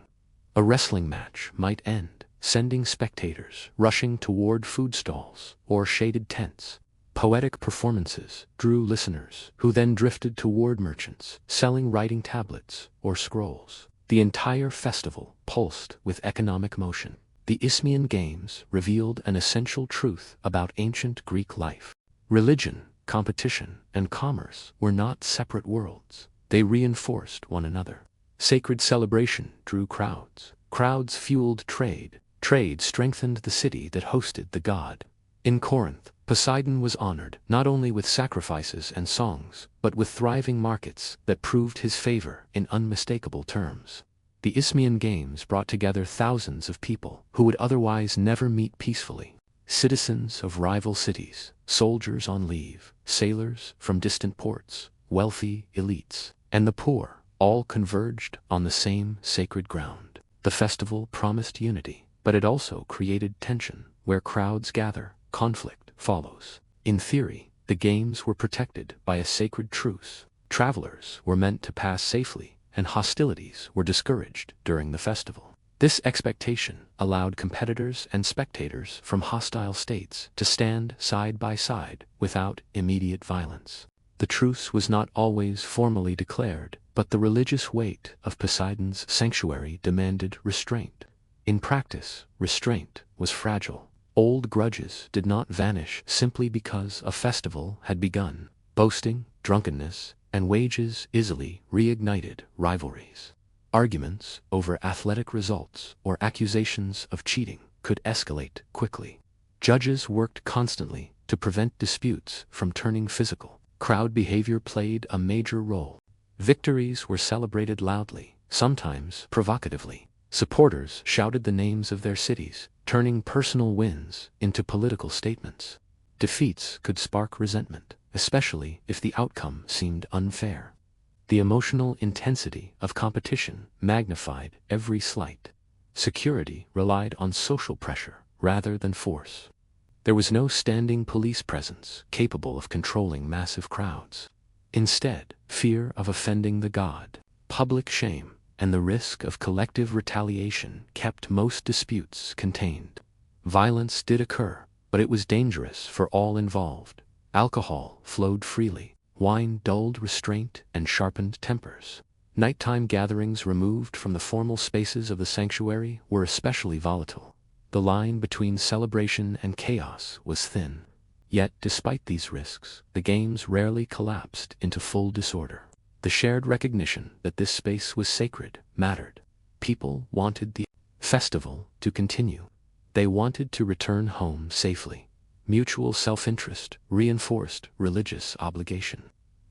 A wrestling match might end, sending spectators rushing toward food stalls or shaded tents. Poetic performances drew listeners, who then drifted toward merchants selling writing tablets or scrolls. The entire festival pulsed with economic motion. The Isthmian Games revealed an essential truth about ancient Greek life. Religion, competition, and commerce were not separate worlds. They reinforced one another. Sacred celebration drew crowds. Crowds fueled trade. Trade strengthened the city that hosted the god. In Corinth, Poseidon was honored not only with sacrifices and songs, but with thriving markets that proved his favor in unmistakable terms. The Isthmian Games brought together thousands of people who would otherwise never meet peacefully. Citizens of rival cities, soldiers on leave, sailors from distant ports, wealthy elites, and the poor, all converged on the same sacred ground. The festival promised unity, but it also created tension. Where crowds gather, conflict follows. In theory, the games were protected by a sacred truce. Travelers were meant to pass safely, and hostilities were discouraged during the festival. This expectation allowed competitors and spectators from hostile states to stand side by side without immediate violence. The truce was not always formally declared, but the religious weight of Poseidon's sanctuary demanded restraint. In practice, restraint was fragile. Old grudges did not vanish simply because a festival had begun. Boasting, drunkenness, and wages easily reignited rivalries. Arguments over athletic results or accusations of cheating could escalate quickly. Judges worked constantly to prevent disputes from turning physical. Crowd behavior played a major role. Victories were celebrated loudly, sometimes provocatively. Supporters shouted the names of their cities, turning personal wins into political statements. Defeats could spark resentment, especially if the outcome seemed unfair. The emotional intensity of competition magnified every slight. Security relied on social pressure rather than force. There was no standing police presence capable of controlling massive crowds. Instead, fear of offending the god, public shame, and the risk of collective retaliation kept most disputes contained. Violence did occur, but it was dangerous for all involved. Alcohol flowed freely, wine dulled restraint and sharpened tempers. Nighttime gatherings removed from the formal spaces of the sanctuary were especially volatile. The line between celebration and chaos was thin. Yet, despite these risks, the games rarely collapsed into full disorder. The shared recognition that this space was sacred mattered. People wanted the festival to continue. They wanted to return home safely. Mutual self-interest reinforced religious obligation.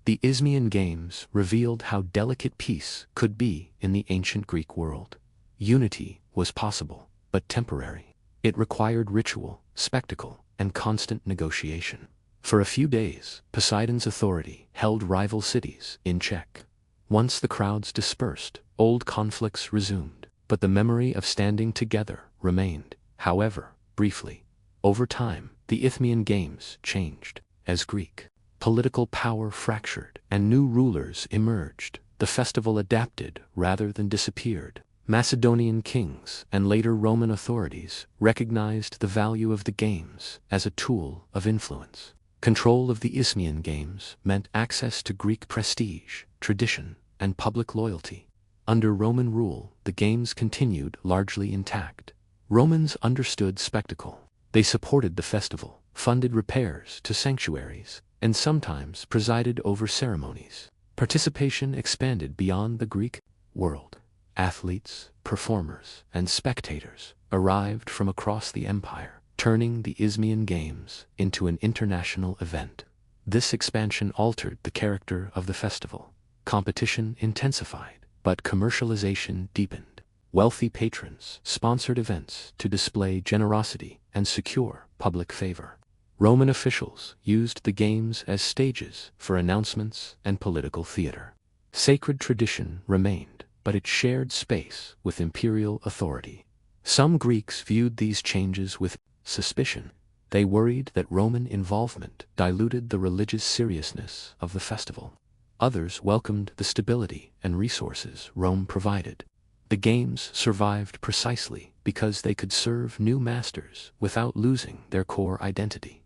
The Isthmian Games revealed how delicate peace could be in the ancient Greek world. Unity was possible, but temporary. It required ritual, spectacle, and constant negotiation. For a few days, Poseidon's authority held rival cities in check. Once the crowds dispersed, old conflicts resumed, but the memory of standing together remained, however, briefly. Over time, the Isthmian Games changed. As Greek political power fractured and new rulers emerged, the festival adapted rather than disappeared. Macedonian kings and later Roman authorities recognized the value of the games as a tool of influence. Control of the Isthmian Games meant access to Greek prestige, tradition, and public loyalty. Under Roman rule, the games continued largely intact. Romans understood spectacle. They supported the festival, funded repairs to sanctuaries, and sometimes presided over ceremonies. Participation expanded beyond the Greek world. Athletes, performers, and spectators arrived from across the empire, turning the Isthmian Games into an international event. This expansion altered the character of the festival. Competition intensified, but commercialization deepened. Wealthy patrons sponsored events to display generosity and secure public favor. Roman officials used the games as stages for announcements and political theater. Sacred tradition remained, but it shared space with imperial authority. Some Greeks viewed these changes with suspicion. They worried that Roman involvement diluted the religious seriousness of the festival. Others welcomed the stability and resources Rome provided. The games survived precisely because they could serve new masters without losing their core identity.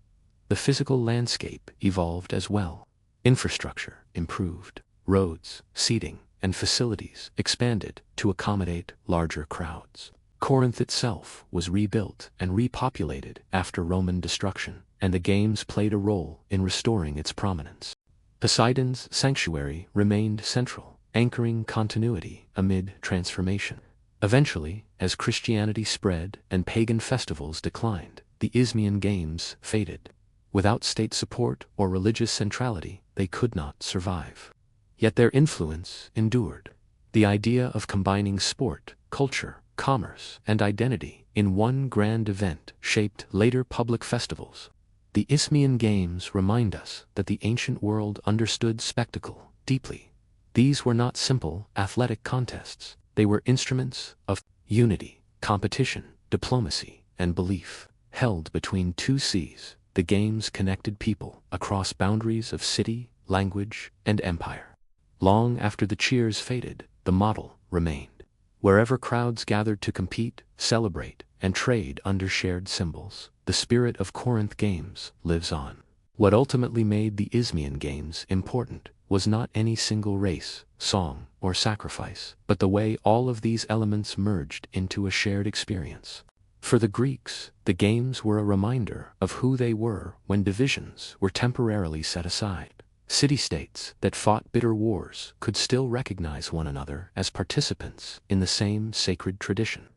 The physical landscape evolved as well. Infrastructure improved. Roads, seating, and facilities expanded to accommodate larger crowds. Corinth itself was rebuilt and repopulated after Roman destruction, and the games played a role in restoring its prominence. Poseidon's sanctuary remained central, anchoring continuity amid transformation. Eventually, as Christianity spread and pagan festivals declined, the Isthmian Games faded. Without state support or religious centrality, they could not survive. Yet their influence endured. The idea of combining sport, culture, commerce, and identity in one grand event shaped later public festivals. The Isthmian Games remind us that the ancient world understood spectacle deeply. These were not simple athletic contests. They were instruments of unity, competition, diplomacy, and belief. Held between two seas, the games connected people across boundaries of city, language, and empire. Long after the cheers faded, the model remained. Wherever crowds gathered to compete, celebrate, and trade under shared symbols, the spirit of Corinth Games lives on. What ultimately made the Isthmian Games important was not any single race, song, or sacrifice, but the way all of these elements merged into a shared experience. For the Greeks, the games were a reminder of who they were when divisions were temporarily set aside. City-states that fought bitter wars could still recognize one another as participants in the same sacred tradition.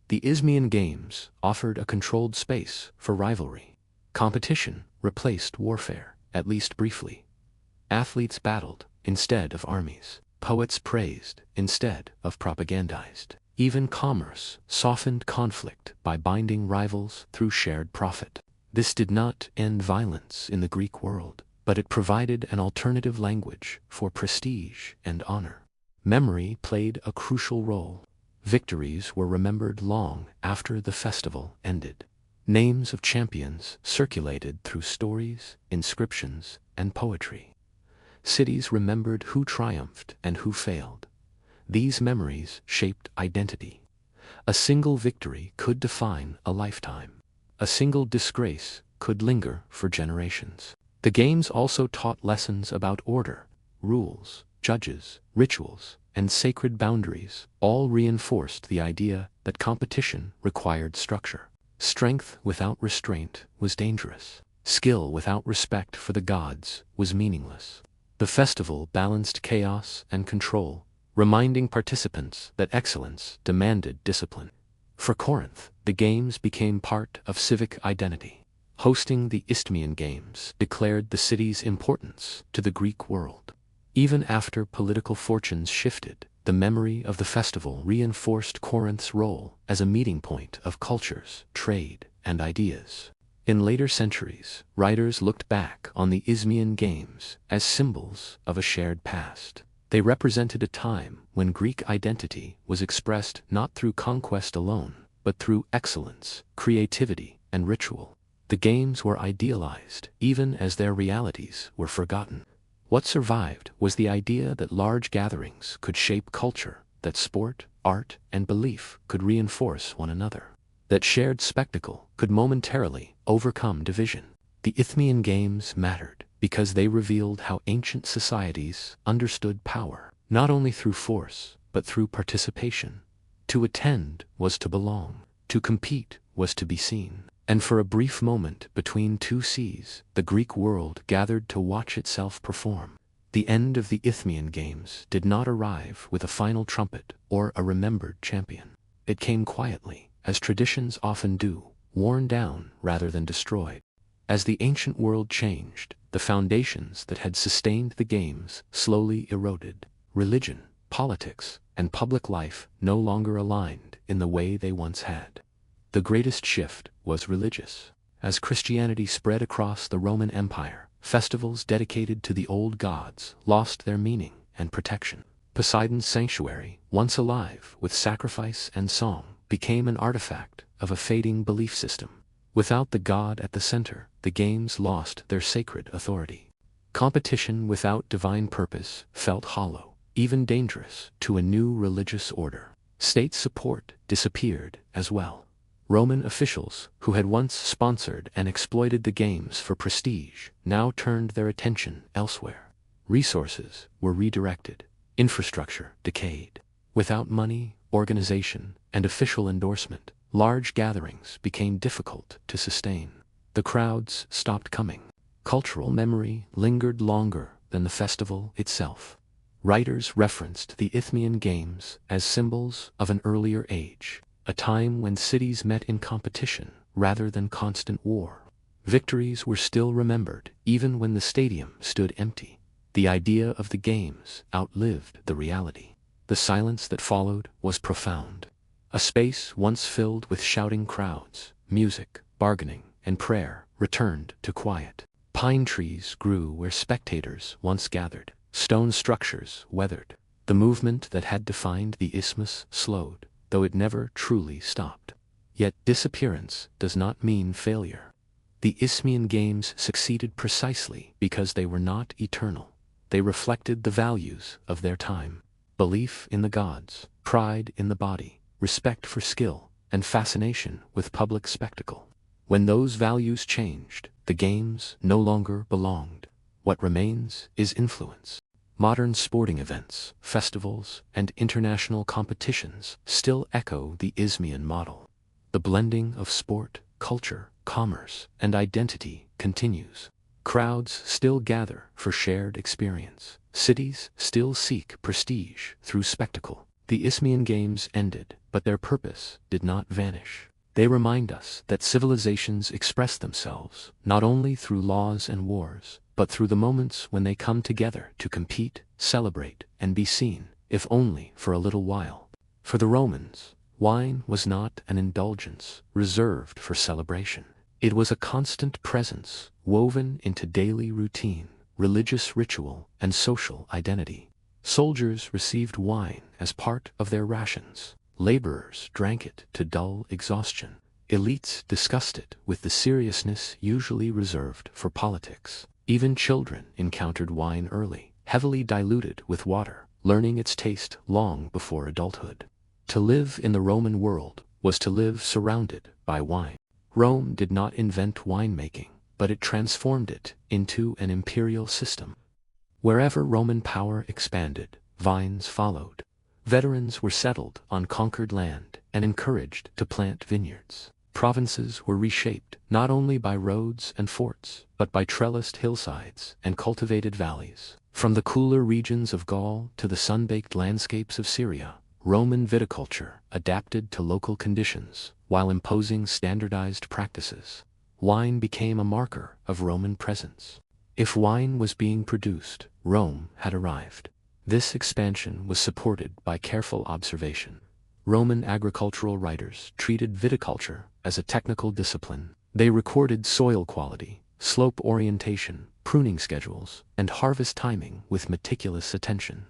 The Isthmian Games offered a controlled space for rivalry. Competition replaced warfare, at least briefly. Athletes battled instead of armies. Poets praised instead of propagandized. Even commerce softened conflict by binding rivals through shared profit. This did not end violence in the Greek world, but it provided an alternative language for prestige and honor. Memory played a crucial role. Victories were remembered long after the festival ended. Names of champions circulated through stories, inscriptions, and poetry. Cities remembered who triumphed and who failed. These memories shaped identity. A single victory could define a lifetime. A single disgrace could linger for generations. The games also taught lessons about order, rules, judges, rituals, and sacred boundaries, all reinforced the idea that competition required structure. Strength without restraint was dangerous. Skill without respect for the gods was meaningless. The festival balanced chaos and control, reminding participants that excellence demanded discipline. For Corinth, the games became part of civic identity. Hosting the Isthmian Games declared the city's importance to the Greek world. Even after political fortunes shifted, the memory of the festival reinforced Corinth's role as a meeting point of cultures, trade, and ideas. In later centuries, writers looked back on the Isthmian Games as symbols of a shared past. They represented a time when Greek identity was expressed not through conquest alone, but through excellence, creativity, and ritual. The games were idealized, even as their realities were forgotten. What survived was the idea that large gatherings could shape culture, that sport, art, and belief could reinforce one another, that shared spectacle could momentarily overcome division. The Isthmian Games mattered because they revealed how ancient societies understood power, not only through force, but through participation. To attend was to belong, to compete was to be seen. And for a brief moment between two seas, the Greek world gathered to watch itself perform. The end of the Isthmian Games did not arrive with a final trumpet or a remembered champion. It came quietly, as traditions often do, worn down rather than destroyed. As the ancient world changed, the foundations that had sustained the games slowly eroded. Religion, politics, and public life no longer aligned in the way they once had. The greatest shift was religious. As Christianity spread across the Roman Empire, festivals dedicated to the old gods lost their meaning and protection. Poseidon's sanctuary, once alive with sacrifice and song, became an artifact of a fading belief system. Without the god at the center, the games lost their sacred authority. Competition without divine purpose felt hollow, even dangerous to a new religious order. State support disappeared as well. Roman officials, who had once sponsored and exploited the games for prestige, now turned their attention elsewhere. Resources were redirected. Infrastructure decayed. Without money, organization, and official endorsement, large gatherings became difficult to sustain. The crowds stopped coming. Cultural memory lingered longer than the festival itself. Writers referenced the Isthmian Games as symbols of an earlier age, a time when cities met in competition rather than constant war. Victories were still remembered even when the stadium stood empty. The idea of the games outlived the reality. The silence that followed was profound. A space once filled with shouting crowds, music, bargaining, and prayer returned to quiet. Pine trees grew where spectators once gathered. Stone structures weathered. The movement that had defined the isthmus slowed, though it never truly stopped. Yet disappearance does not mean failure. The Isthmian Games succeeded precisely because they were not eternal. They reflected the values of their time: belief in the gods, pride in the body, respect for skill, and fascination with public spectacle. When those values changed, the games no longer belonged. What remains is influence. Modern sporting events, festivals, and international competitions still echo the Isthmian model. The blending of sport, culture, commerce, and identity continues. Crowds still gather for shared experience. Cities still seek prestige through spectacle. The Isthmian Games ended, but their purpose did not vanish. They remind us that civilizations express themselves not only through laws and wars, but through the moments when they come together to compete, celebrate, and be seen, if only for a little while. For the Romans, wine was not an indulgence reserved for celebration. It was a constant presence woven into daily routine. religious ritual, and social identity. Soldiers received wine as part of their rations. Laborers drank it to dull exhaustion. Elites discussed it with the seriousness usually reserved for politics. Even children encountered wine early, heavily diluted with water, learning its taste long before adulthood. To live in the Roman world was to live surrounded by wine. Rome did not invent winemaking, but it transformed it into an imperial system. Wherever Roman power expanded, vines followed. Veterans were settled on conquered land and encouraged to plant vineyards. Provinces were reshaped not only by roads and forts, but by trellised hillsides and cultivated valleys. From the cooler regions of Gaul to the sun-baked landscapes of Syria, Roman viticulture adapted to local conditions while imposing standardized practices. Wine became a marker of Roman presence. If wine was being produced, Rome had arrived. This expansion was supported by careful observation. Roman agricultural writers treated viticulture as a technical discipline. They recorded soil quality, slope orientation, pruning schedules, and harvest timing with meticulous attention.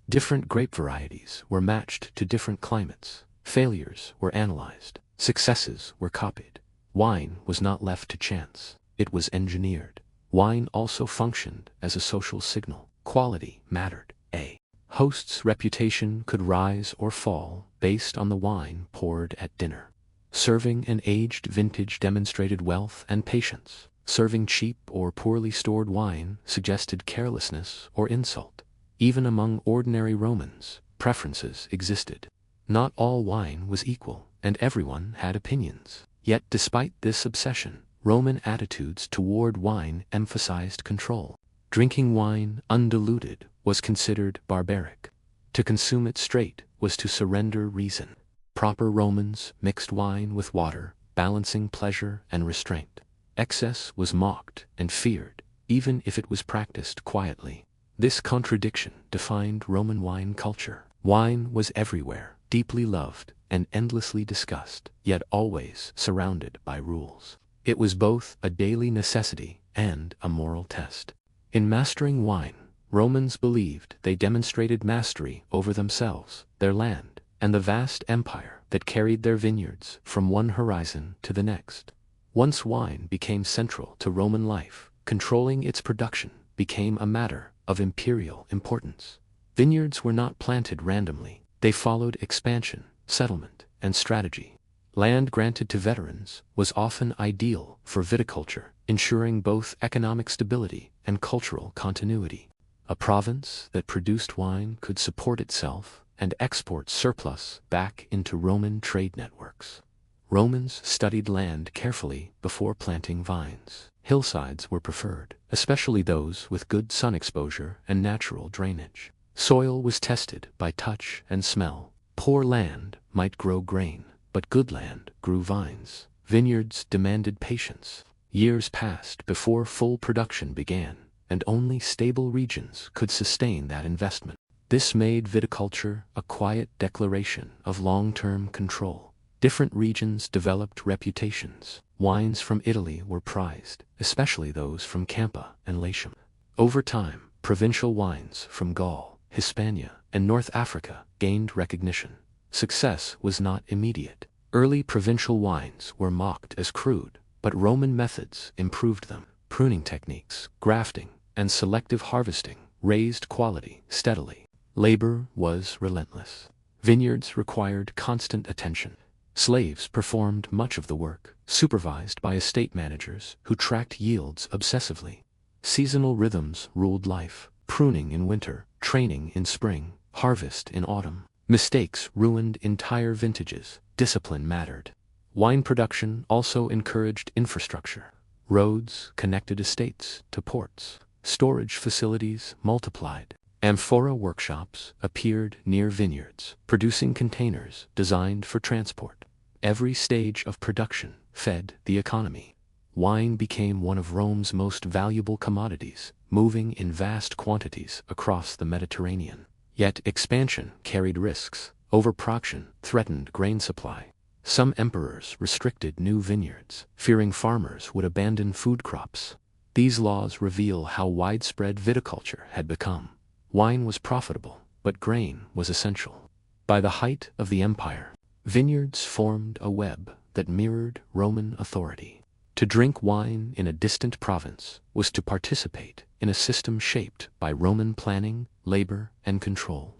Different grape varieties were matched to different climates. Failures were analyzed. Successes were copied. Wine was not left to chance. It was engineered. Wine also functioned as a social signal. Quality mattered. A host's reputation could rise or fall based on the wine poured at dinner. Serving an aged vintage demonstrated wealth and patience. Serving cheap or poorly stored wine suggested carelessness or insult. Even among ordinary Romans, preferences existed. Not all wine was equal, and everyone had opinions. Yet despite this obsession, Roman attitudes toward wine emphasized control. Drinking wine undiluted was considered barbaric. To consume it straight was to surrender reason. Proper Romans mixed wine with water, balancing pleasure and restraint. Excess was mocked and feared, even if it was practiced quietly. This contradiction defined Roman wine culture. Wine was everywhere, deeply loved, and endlessly discussed, yet always surrounded by rules. It was both a daily necessity and a moral test. In mastering wine, Romans believed they demonstrated mastery over themselves, their land, and the vast empire that carried their vineyards from one horizon to the next. Once wine became central to Roman life, controlling its production became a matter of imperial importance. Vineyards were not planted randomly. They followed expansion, settlement, and strategy. Land granted to veterans was often ideal for viticulture, ensuring both economic stability and cultural continuity. A province that produced wine could support itself and export surplus back into Roman trade networks. Romans studied land carefully before planting vines. Hillsides were preferred, especially those with good sun exposure and natural drainage. Soil was tested by touch and smell. Poor land might grow grain, but good land grew vines. Vineyards demanded patience. Years passed before full production began, and only stable regions could sustain that investment. This made viticulture a quiet declaration of long-term control. Different regions developed reputations. Wines from Italy were prized, especially those from Campa and Latium. Over time, provincial wines from Gaul, Hispania, and North Africa gained recognition. Success was not immediate. Early provincial wines were mocked as crude, but Roman methods improved them. Pruning techniques, grafting, and selective harvesting raised quality steadily. Labor was relentless. Vineyards required constant attention. Slaves performed much of the work, supervised by estate managers who tracked yields obsessively. Seasonal rhythms ruled life. Pruning in winter, training in spring, harvest in autumn. Mistakes ruined entire vintages. Discipline mattered. Wine production also encouraged infrastructure. Roads connected estates to ports. Storage facilities multiplied. Amphora workshops appeared near vineyards, producing containers designed for transport. Every stage of production fed the economy. Wine became one of Rome's most valuable commodities, moving in vast quantities across the Mediterranean. Yet expansion carried risks. Overproduction threatened grain supply. Some emperors restricted new vineyards, fearing farmers would abandon food crops. These laws reveal how widespread viticulture had become. Wine was profitable, but grain was essential. By the height of the empire, vineyards formed a web that mirrored Roman authority. To drink wine in a distant province was to participate in a system shaped by Roman planning, labor, and control.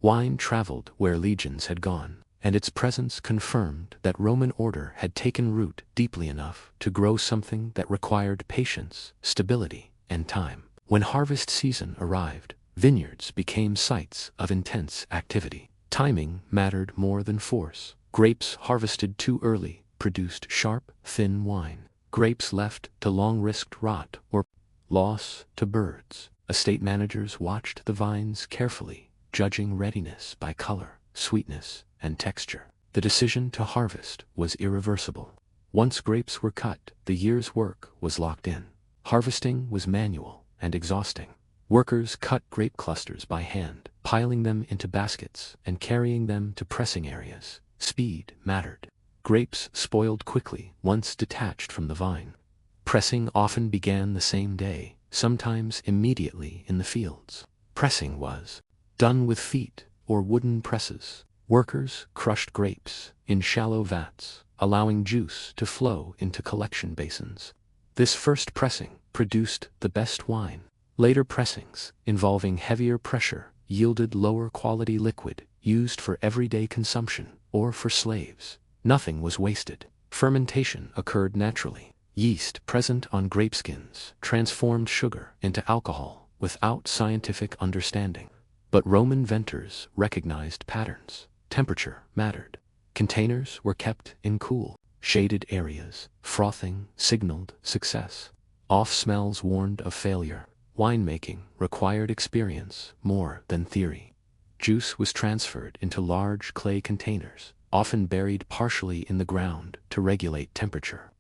Wine traveled where legions had gone, and its presence confirmed that Roman order had taken root deeply enough to grow something that required patience, stability, and time. When harvest season arrived, vineyards became sites of intense activity. Timing mattered more than force. Grapes harvested too early produced sharp, thin wine. Grapes left too long risked rot or loss to birds. Estate managers watched the vines carefully, judging readiness by color, sweetness, and texture. The decision to harvest was irreversible. Once grapes were cut, the year's work was locked in. Harvesting was manual and exhausting. Workers cut grape clusters by hand, piling them into baskets and carrying them to pressing areas. Speed mattered. Grapes spoiled quickly once detached from the vine. Pressing often began the same day, sometimes immediately in the fields. Pressing was done with feet or wooden presses. Workers crushed grapes in shallow vats, allowing juice to flow into collection basins. This first pressing produced the best wine. Later pressings, involving heavier pressure, yielded lower quality liquid used for everyday consumption or for slaves. Nothing was wasted. Fermentation occurred naturally. Yeast present on grape skins transformed sugar into alcohol without scientific understanding. But Roman vintners recognized patterns. Temperature mattered. Containers were kept in cool, shaded areas. Frothing signaled success. Off smells warned of failure. Winemaking required experience more than theory. Juice was transferred into large clay containers, often buried partially in the ground to regulate temperature.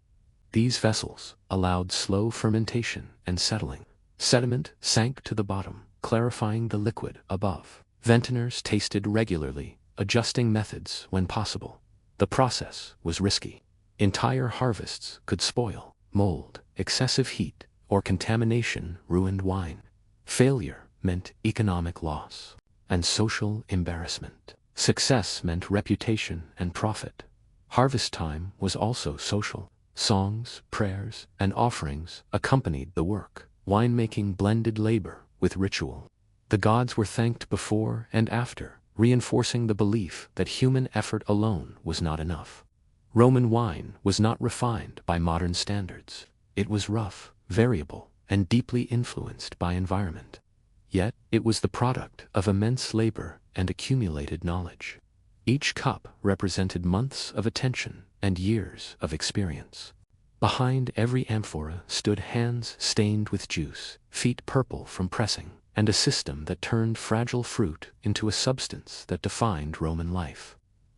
These vessels allowed slow fermentation and settling. Sediment sank to the bottom, clarifying the liquid above. Vintners tasted regularly, adjusting methods when possible. The process was risky. Entire harvests could spoil. Mold, excessive heat, or contamination ruined wine. Failure meant economic loss and social embarrassment. Success meant reputation and profit. Harvest time was also social. Songs, prayers, and offerings accompanied the work. Winemaking blended labor with ritual. The gods were thanked before and after, reinforcing the belief that human effort alone was not enough. Roman wine was not refined by modern standards. It was rough, variable, and deeply influenced by environment. Yet, it was the product of immense labor and accumulated knowledge. Each cup represented months of attention and years of experience. Behind every amphora stood hands stained with juice, feet purple from pressing, and a system that turned fragile fruit into a substance that defined Roman life.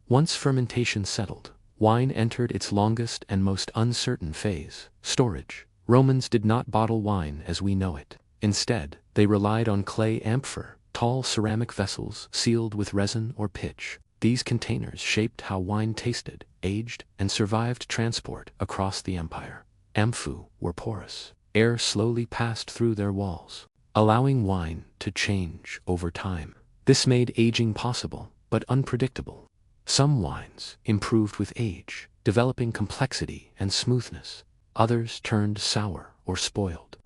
Once fermentation settled, wine entered its longest and most uncertain phase, storage. Romans did not bottle wine as we know it. Instead, they relied on clay amphor, tall ceramic vessels sealed with resin or pitch. These containers shaped how wine tasted, aged, and survived transport across the empire. Amphoe were porous. Air slowly passed through their walls, allowing wine to change over time. This made aging possible, but unpredictable. Some wines improved with age, developing complexity and smoothness. Others turned sour or spoiled.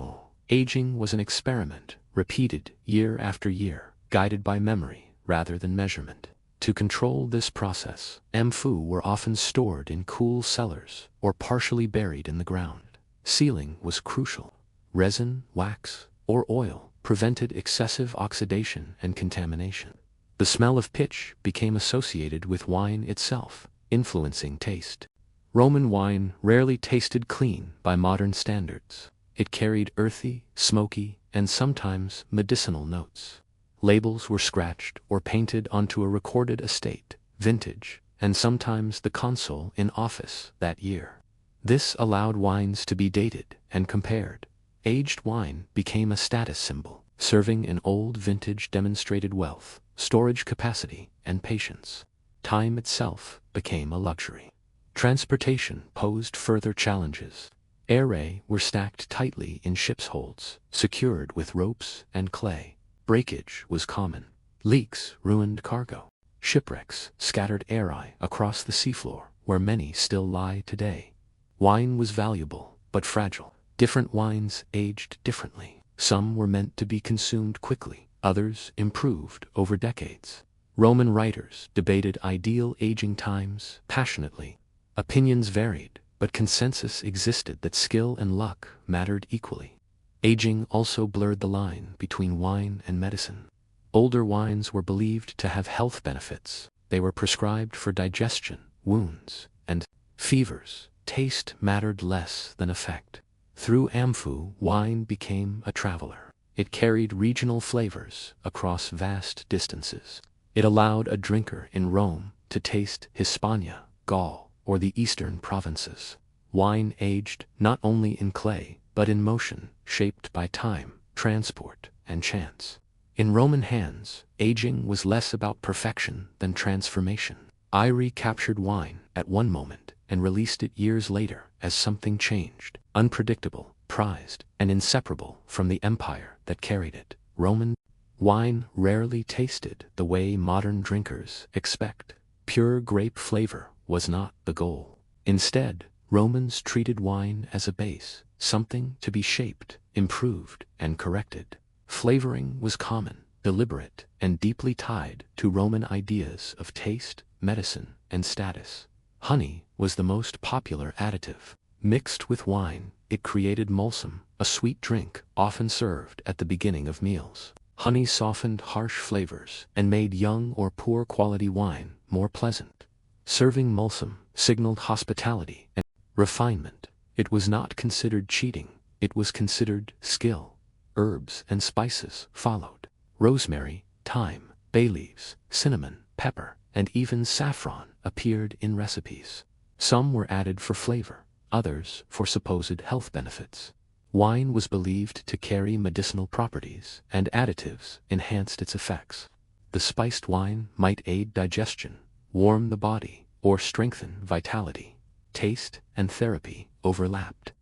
Aging was an experiment, repeated year after year, guided by memory rather than measurement. To control this process, amphoe were often stored in cool cellars or partially buried in the ground. Sealing was crucial. Resin, wax, or oil prevented excessive oxidation and contamination. The smell of pitch became associated with wine itself, influencing taste. Roman wine rarely tasted clean by modern standards. It carried earthy, smoky, and sometimes medicinal notes. Labels were scratched or painted onto a recorded estate, vintage, and sometimes the consul in office that year. This allowed wines to be dated and compared. Aged wine became a status symbol, serving an old vintage demonstrated wealth, storage capacity, and patience. Time itself became a luxury. Transportation posed further challenges. Arrae were stacked tightly in ships' holds, secured with ropes and clay. Breakage was common. Leaks ruined cargo. Shipwrecks scattered arrae across the seafloor, where many still lie today. Wine was valuable, but fragile. Different wines aged differently. Some were meant to be consumed quickly, others improved over decades. Roman writers debated ideal aging times passionately. Opinions varied, but consensus existed that skill and luck mattered equally. Aging also blurred the line between wine and medicine. Older wines were believed to have health benefits. They were prescribed for digestion, wounds, and fevers. Taste mattered less than effect. Through amphu, wine became a traveler. It carried regional flavors across vast distances. It allowed a drinker in Rome to taste Hispania, Gaul, or the eastern provinces. Wine aged not only in clay, but in motion, shaped by time, transport, and chance. In Roman hands, aging was less about perfection than transformation. Iri captured wine at one moment and released it years later as something changed, unpredictable, prized, and inseparable from the empire that carried it. Roman wine rarely tasted the way modern drinkers expect. Pure grape flavor was not the goal. Instead, Romans treated wine as a base, something to be shaped, improved, and corrected. Flavoring was common, deliberate, and deeply tied to Roman ideas of taste, medicine, and status. Honey was the most popular additive. Mixed with wine, it created mulsum, a sweet drink often served at the beginning of meals. Honey softened harsh flavors and made young or poor quality wine more pleasant. Serving mulsum signaled hospitality and refinement. It was not considered cheating, it was considered skill. Herbs and spices followed. Rosemary, thyme, bay leaves, cinnamon, pepper, and even saffron appeared in recipes. Some were added for flavor, others for supposed health benefits. Wine was believed to carry medicinal properties, and additives enhanced its effects. The spiced wine might aid digestion, warm the body, or strengthen vitality. Taste and therapy overlapped.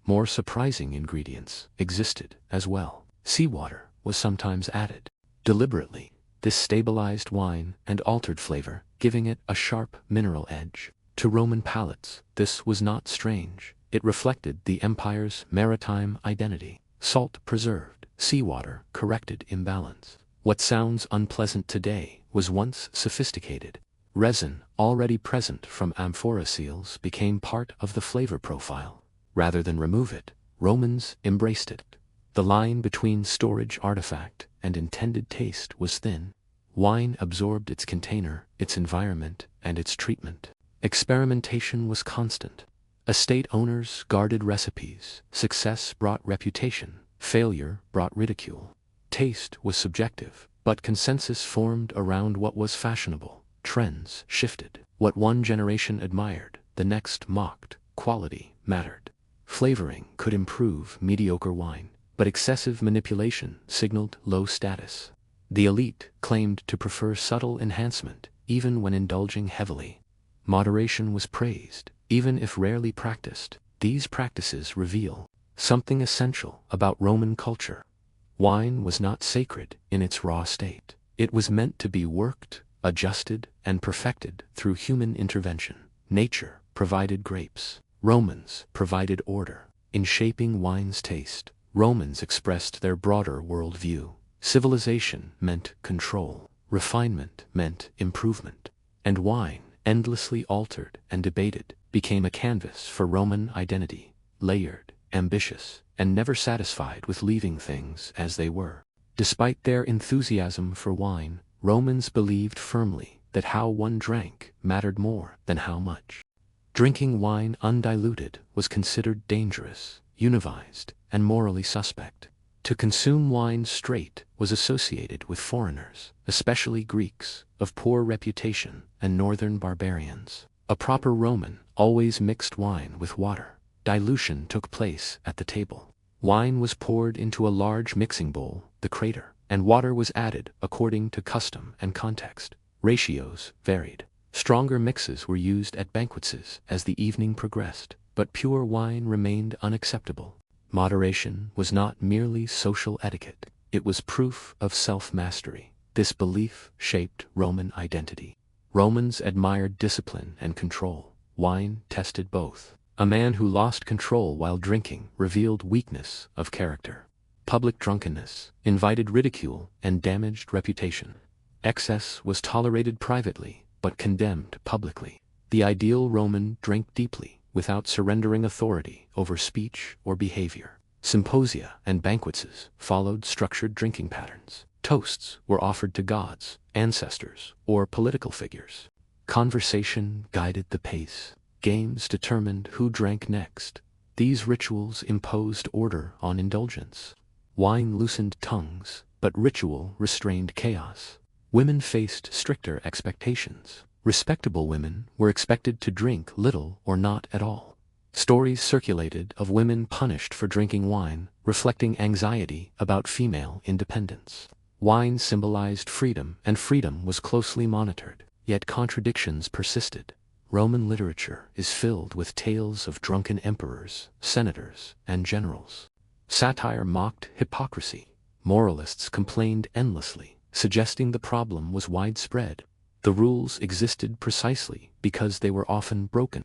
More surprising ingredients existed as well. Seawater was sometimes added. Deliberately, this stabilized wine and altered flavor, giving it a sharp mineral edge. To Roman palates, this was not strange. It reflected the empire's maritime identity. Salt preserved, seawater corrected imbalance. What sounds unpleasant today was once sophisticated. Resin, already present from amphora seals, became part of the flavor profile. Rather than remove it, Romans embraced it. The line between storage artifact and intended taste was thin. Wine absorbed its container, its environment, and its treatment. Experimentation was constant. Estate owners guarded recipes. Success brought reputation. Failure brought ridicule. Taste was subjective, but consensus formed around what was fashionable. Trends shifted. What one generation admired, the next mocked. Quality mattered. Flavoring could improve mediocre wine, but excessive manipulation signaled low status. The elite claimed to prefer subtle enhancement, even when indulging heavily. Moderation was praised, even if rarely practiced. These practices reveal something essential about Roman culture. Wine was not sacred in its raw state. It was meant to be worked, adjusted, and perfected through human intervention. Nature provided grapes. Romans provided order. In shaping wine's taste, Romans expressed their broader worldview. Civilization meant control. Refinement meant improvement. And wine, endlessly altered and debated, became a canvas for Roman identity, layered, ambitious, and never satisfied with leaving things as they were. Despite their enthusiasm for wine, Romans believed firmly that how one drank mattered more than how much. Drinking wine undiluted was considered dangerous, univized, and morally suspect. To consume wine straight was associated with foreigners, especially Greeks, of poor reputation, and northern barbarians. A proper Roman always mixed wine with water. Dilution took place at the table. Wine was poured into a large mixing bowl, the crater, and water was added according to custom and context. Ratios varied. Stronger mixes were used at banquets as the evening progressed. but pure wine remained unacceptable. Moderation was not merely social etiquette, it was proof of self-mastery. This belief shaped Roman identity. Romans admired discipline and control. Wine tested both. A man who lost control while drinking revealed weakness of character. Public drunkenness invited ridicule and damaged reputation. Excess was tolerated privately, but condemned publicly. The ideal Roman drank deeply, without surrendering authority over speech or behavior. Symposia and banquets followed structured drinking patterns. Toasts were offered to gods, ancestors, or political figures. Conversation guided the pace. Games determined who drank next. These rituals imposed order on indulgence. Wine loosened tongues, but ritual restrained chaos. Women faced stricter expectations. Respectable women were expected to drink little or not at all. Stories circulated of women punished for drinking wine, reflecting anxiety about female independence. Wine symbolized freedom, and freedom was closely monitored, yet contradictions persisted. Roman literature is filled with tales of drunken emperors, senators, and generals. Satire mocked hypocrisy. Moralists complained endlessly, suggesting the problem was widespread. The rules existed precisely because they were often broken.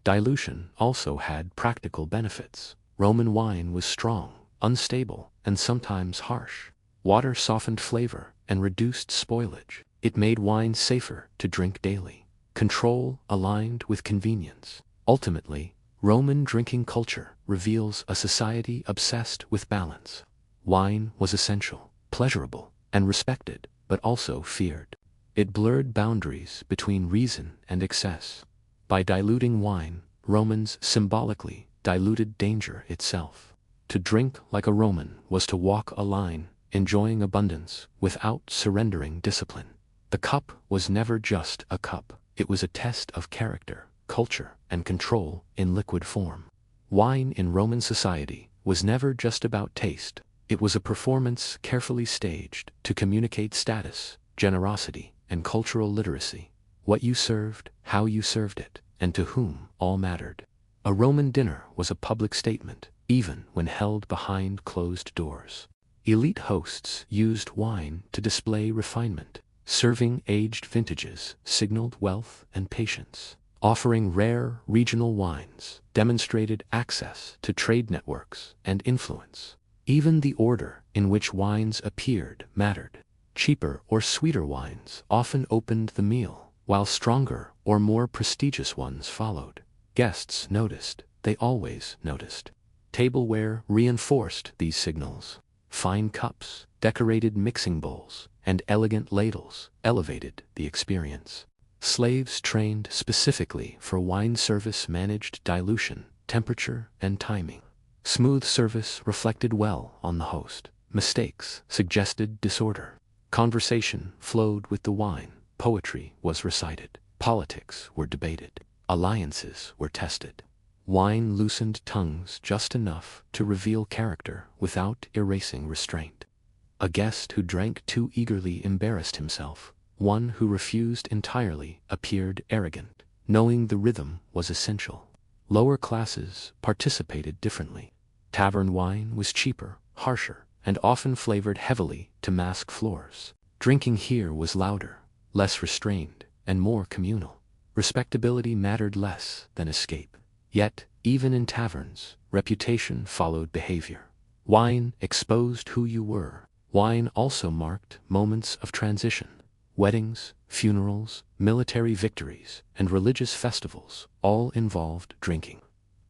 Dilution also had practical benefits. Roman wine was strong, unstable, and sometimes harsh. Water softened flavor and reduced spoilage. It made wine safer to drink daily. Control aligned with convenience. Ultimately, Roman drinking culture reveals a society obsessed with balance. Wine was essential, pleasurable, and respected, but also feared. It blurred boundaries between reason and excess. By diluting wine, Romans symbolically diluted danger itself. To drink like a Roman was to walk a line, enjoying abundance without surrendering discipline. The cup was never just a cup. It was a test of character, culture, and control in liquid form. Wine in Roman society was never just about taste. It was a performance carefully staged to communicate status, generosity, and cultural literacy. What you served, how you served it, and to whom all mattered. A Roman dinner was a public statement, even when held behind closed doors. Elite hosts used wine to display refinement. Serving aged vintages signaled wealth and patience. Offering rare regional wines demonstrated access to trade networks and influence. Even the order in which wines appeared mattered. Cheaper or sweeter wines often opened the meal, while stronger or more prestigious ones followed. Guests noticed, they always noticed. Tableware reinforced these signals. Fine cups, decorated mixing bowls, and elegant ladles elevated the experience. Slaves trained specifically for wine service managed dilution, temperature, and timing. Smooth service reflected well on the host. Mistakes suggested disorder. Conversation flowed with the wine. Poetry was recited. Politics were debated. Alliances were tested. Wine loosened tongues just enough to reveal character without erasing restraint. A guest who drank too eagerly embarrassed himself. One who refused entirely appeared arrogant. Knowing the rhythm was essential. Lower classes participated differently. Tavern wine was cheaper, harsher, and often flavored heavily to mask floors. Drinking here was louder, less restrained, and more communal. Respectability mattered less than escape. Yet, even in taverns, reputation followed behavior. Wine exposed who you were. Wine also marked moments of transition. Weddings, funerals, military victories, and religious festivals all involved drinking.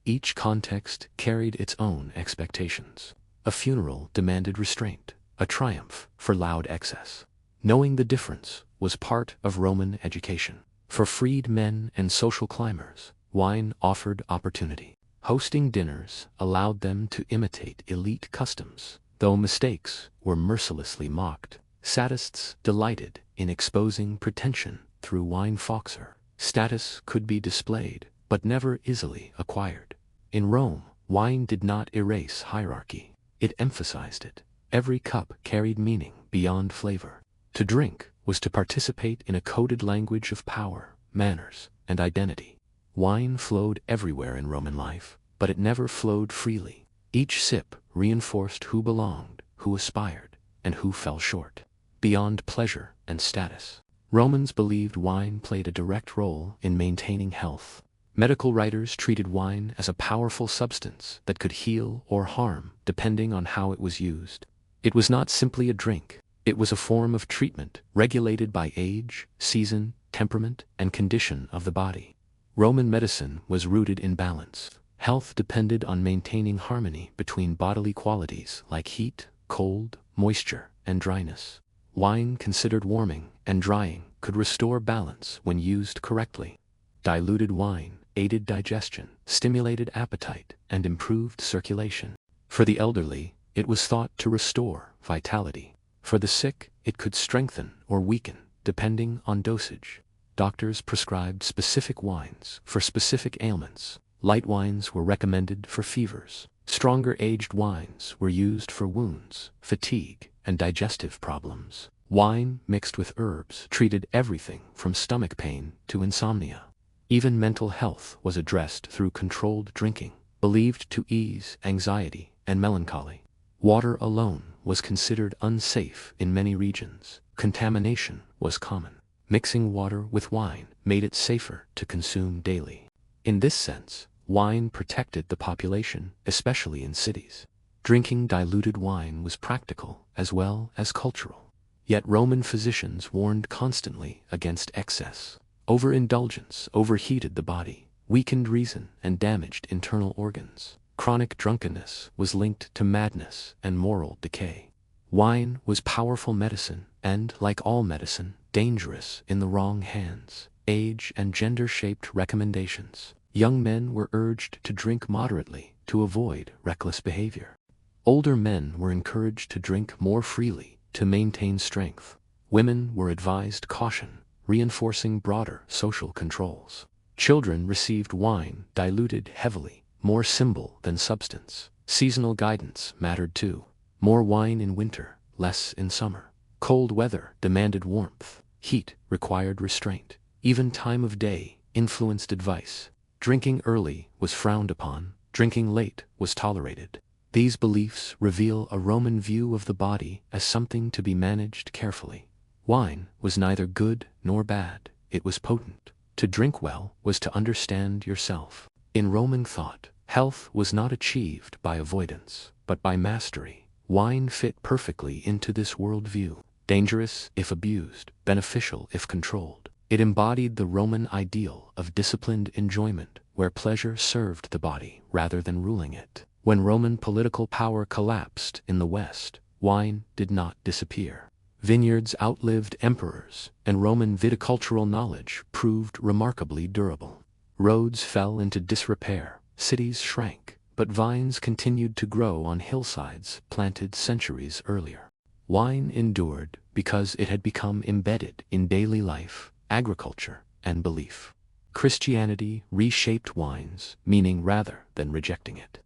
Each context carried its own expectations. A funeral demanded restraint, a triumph for loud excess. Knowing the difference was part of Roman education. For freed men and social climbers, wine offered opportunity. Hosting dinners allowed them to imitate elite customs, though mistakes were mercilessly mocked. Sadists delighted in exposing pretension through wine foxer. Status could be displayed, but never easily acquired. In Rome, wine did not erase hierarchy. It emphasized it. Every cup carried meaning beyond flavor. To drink was to participate in a coded language of power, manners, and identity. Wine flowed everywhere in Roman life, but it never flowed freely. Each sip reinforced who belonged, who aspired, and who fell short. Beyond pleasure and status, Romans believed wine played a direct role in maintaining health. Medical writers treated wine as a powerful substance that could heal or harm depending on how it was used. It was not simply a drink, it was a form of treatment regulated by age, season, temperament, and condition of the body. Roman medicine was rooted in balance. Health depended on maintaining harmony between bodily qualities like heat, cold, moisture, and dryness. Wine, considered warming and drying, could restore balance when used correctly. Diluted wine aided digestion, stimulated appetite, and improved circulation. For the elderly, it was thought to restore vitality. For the sick, it could strengthen or weaken, depending on dosage. Doctors prescribed specific wines for specific ailments. Light wines were recommended for fevers. Stronger aged wines were used for wounds, fatigue, and digestive problems. Wine mixed with herbs treated everything from stomach pain to insomnia. Even mental health was addressed through controlled drinking, believed to ease anxiety and melancholy. Water alone was considered unsafe in many regions. Contamination was common. Mixing water with wine made it safer to consume daily. In this sense, wine protected the population, especially in cities. Drinking diluted wine was practical as well as cultural. Yet Roman physicians warned constantly against excess. Overindulgence overheated the body, weakened reason, and damaged internal organs. Chronic drunkenness was linked to madness and moral decay. Wine was powerful medicine and, like all medicine, dangerous in the wrong hands. Age and gender shaped recommendations. Young men were urged to drink moderately to avoid reckless behavior. Older men were encouraged to drink more freely to maintain strength. Women were advised caution, reinforcing broader social controls. Children received wine diluted heavily, more symbol than substance. Seasonal guidance mattered too. More wine in winter, less in summer. Cold weather demanded warmth. Heat required restraint. Even time of day influenced advice. Drinking early was frowned upon. Drinking late was tolerated. These beliefs reveal a Roman view of the body as something to be managed carefully. Wine was neither good nor bad. It was potent. To drink well was to understand yourself. In Roman thought, health was not achieved by avoidance, but by mastery. Wine fit perfectly into this worldview. Dangerous if abused, beneficial if controlled. It embodied the Roman ideal of disciplined enjoyment, where pleasure served the body rather than ruling it. When Roman political power collapsed in the West, wine did not disappear. Vineyards outlived emperors, and Roman viticultural knowledge proved remarkably durable. Roads fell into disrepair, cities shrank, but vines continued to grow on hillsides planted centuries earlier. Wine endured because it had become embedded in daily life, agriculture, and belief. Christianity reshaped wine's meaning rather than rejecting it.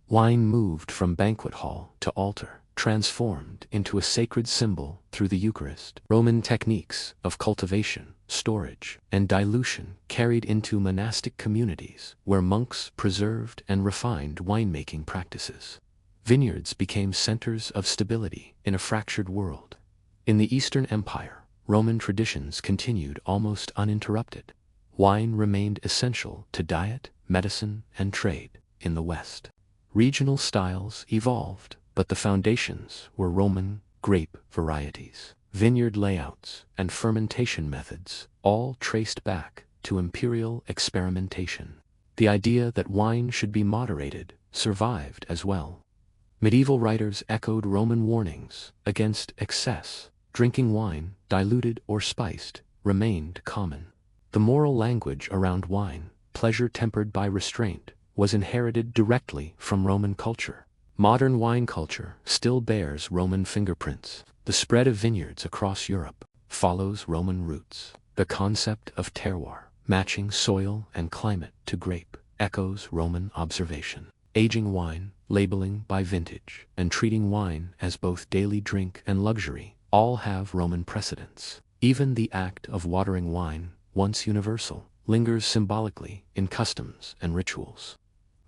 Wine moved from banquet hall to altar, transformed into a sacred symbol through the Eucharist. Roman techniques of cultivation, storage, and dilution carried into monastic communities where monks preserved and refined winemaking practices. Vineyards became centers of stability in a fractured world. In the Eastern Empire, Roman traditions continued almost uninterrupted. Wine remained essential to diet, medicine, and trade. In the West, regional styles evolved, but the foundations were Roman grape varieties, vineyard layouts, and fermentation methods, all traced back to imperial experimentation. The idea that wine should be moderated survived as well. Medieval writers echoed Roman warnings against excess. Drinking wine, diluted or spiced, remained common. The moral language around wine, pleasure tempered by restraint, was inherited directly from Roman culture. Modern wine culture still bears Roman fingerprints. The spread of vineyards across Europe follows Roman roots. The concept of terroir, matching soil and climate to grape, echoes Roman observation. Aging wine, labeling by vintage, and treating wine as both daily drink and luxury all have Roman precedents. Even the act of watering wine, once universal, lingers symbolically in customs and rituals.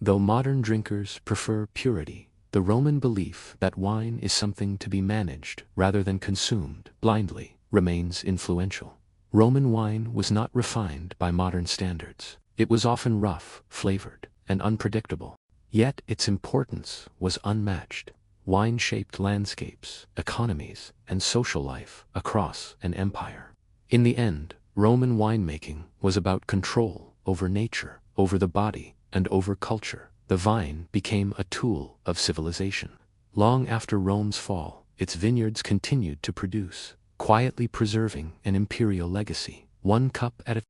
Though modern drinkers prefer purity, the Roman belief that wine is something to be managed rather than consumed blindly remains influential. Roman wine was not refined by modern standards. It was often rough, flavored, and unpredictable. Yet its importance was unmatched. Wine shaped landscapes, economies, and social life across an empire. In the end, Roman winemaking was about control over nature, over the body, and over culture. The vine became a tool of civilization. Long after Rome's fall, its vineyards continued to produce, quietly preserving an imperial legacy, one cup at a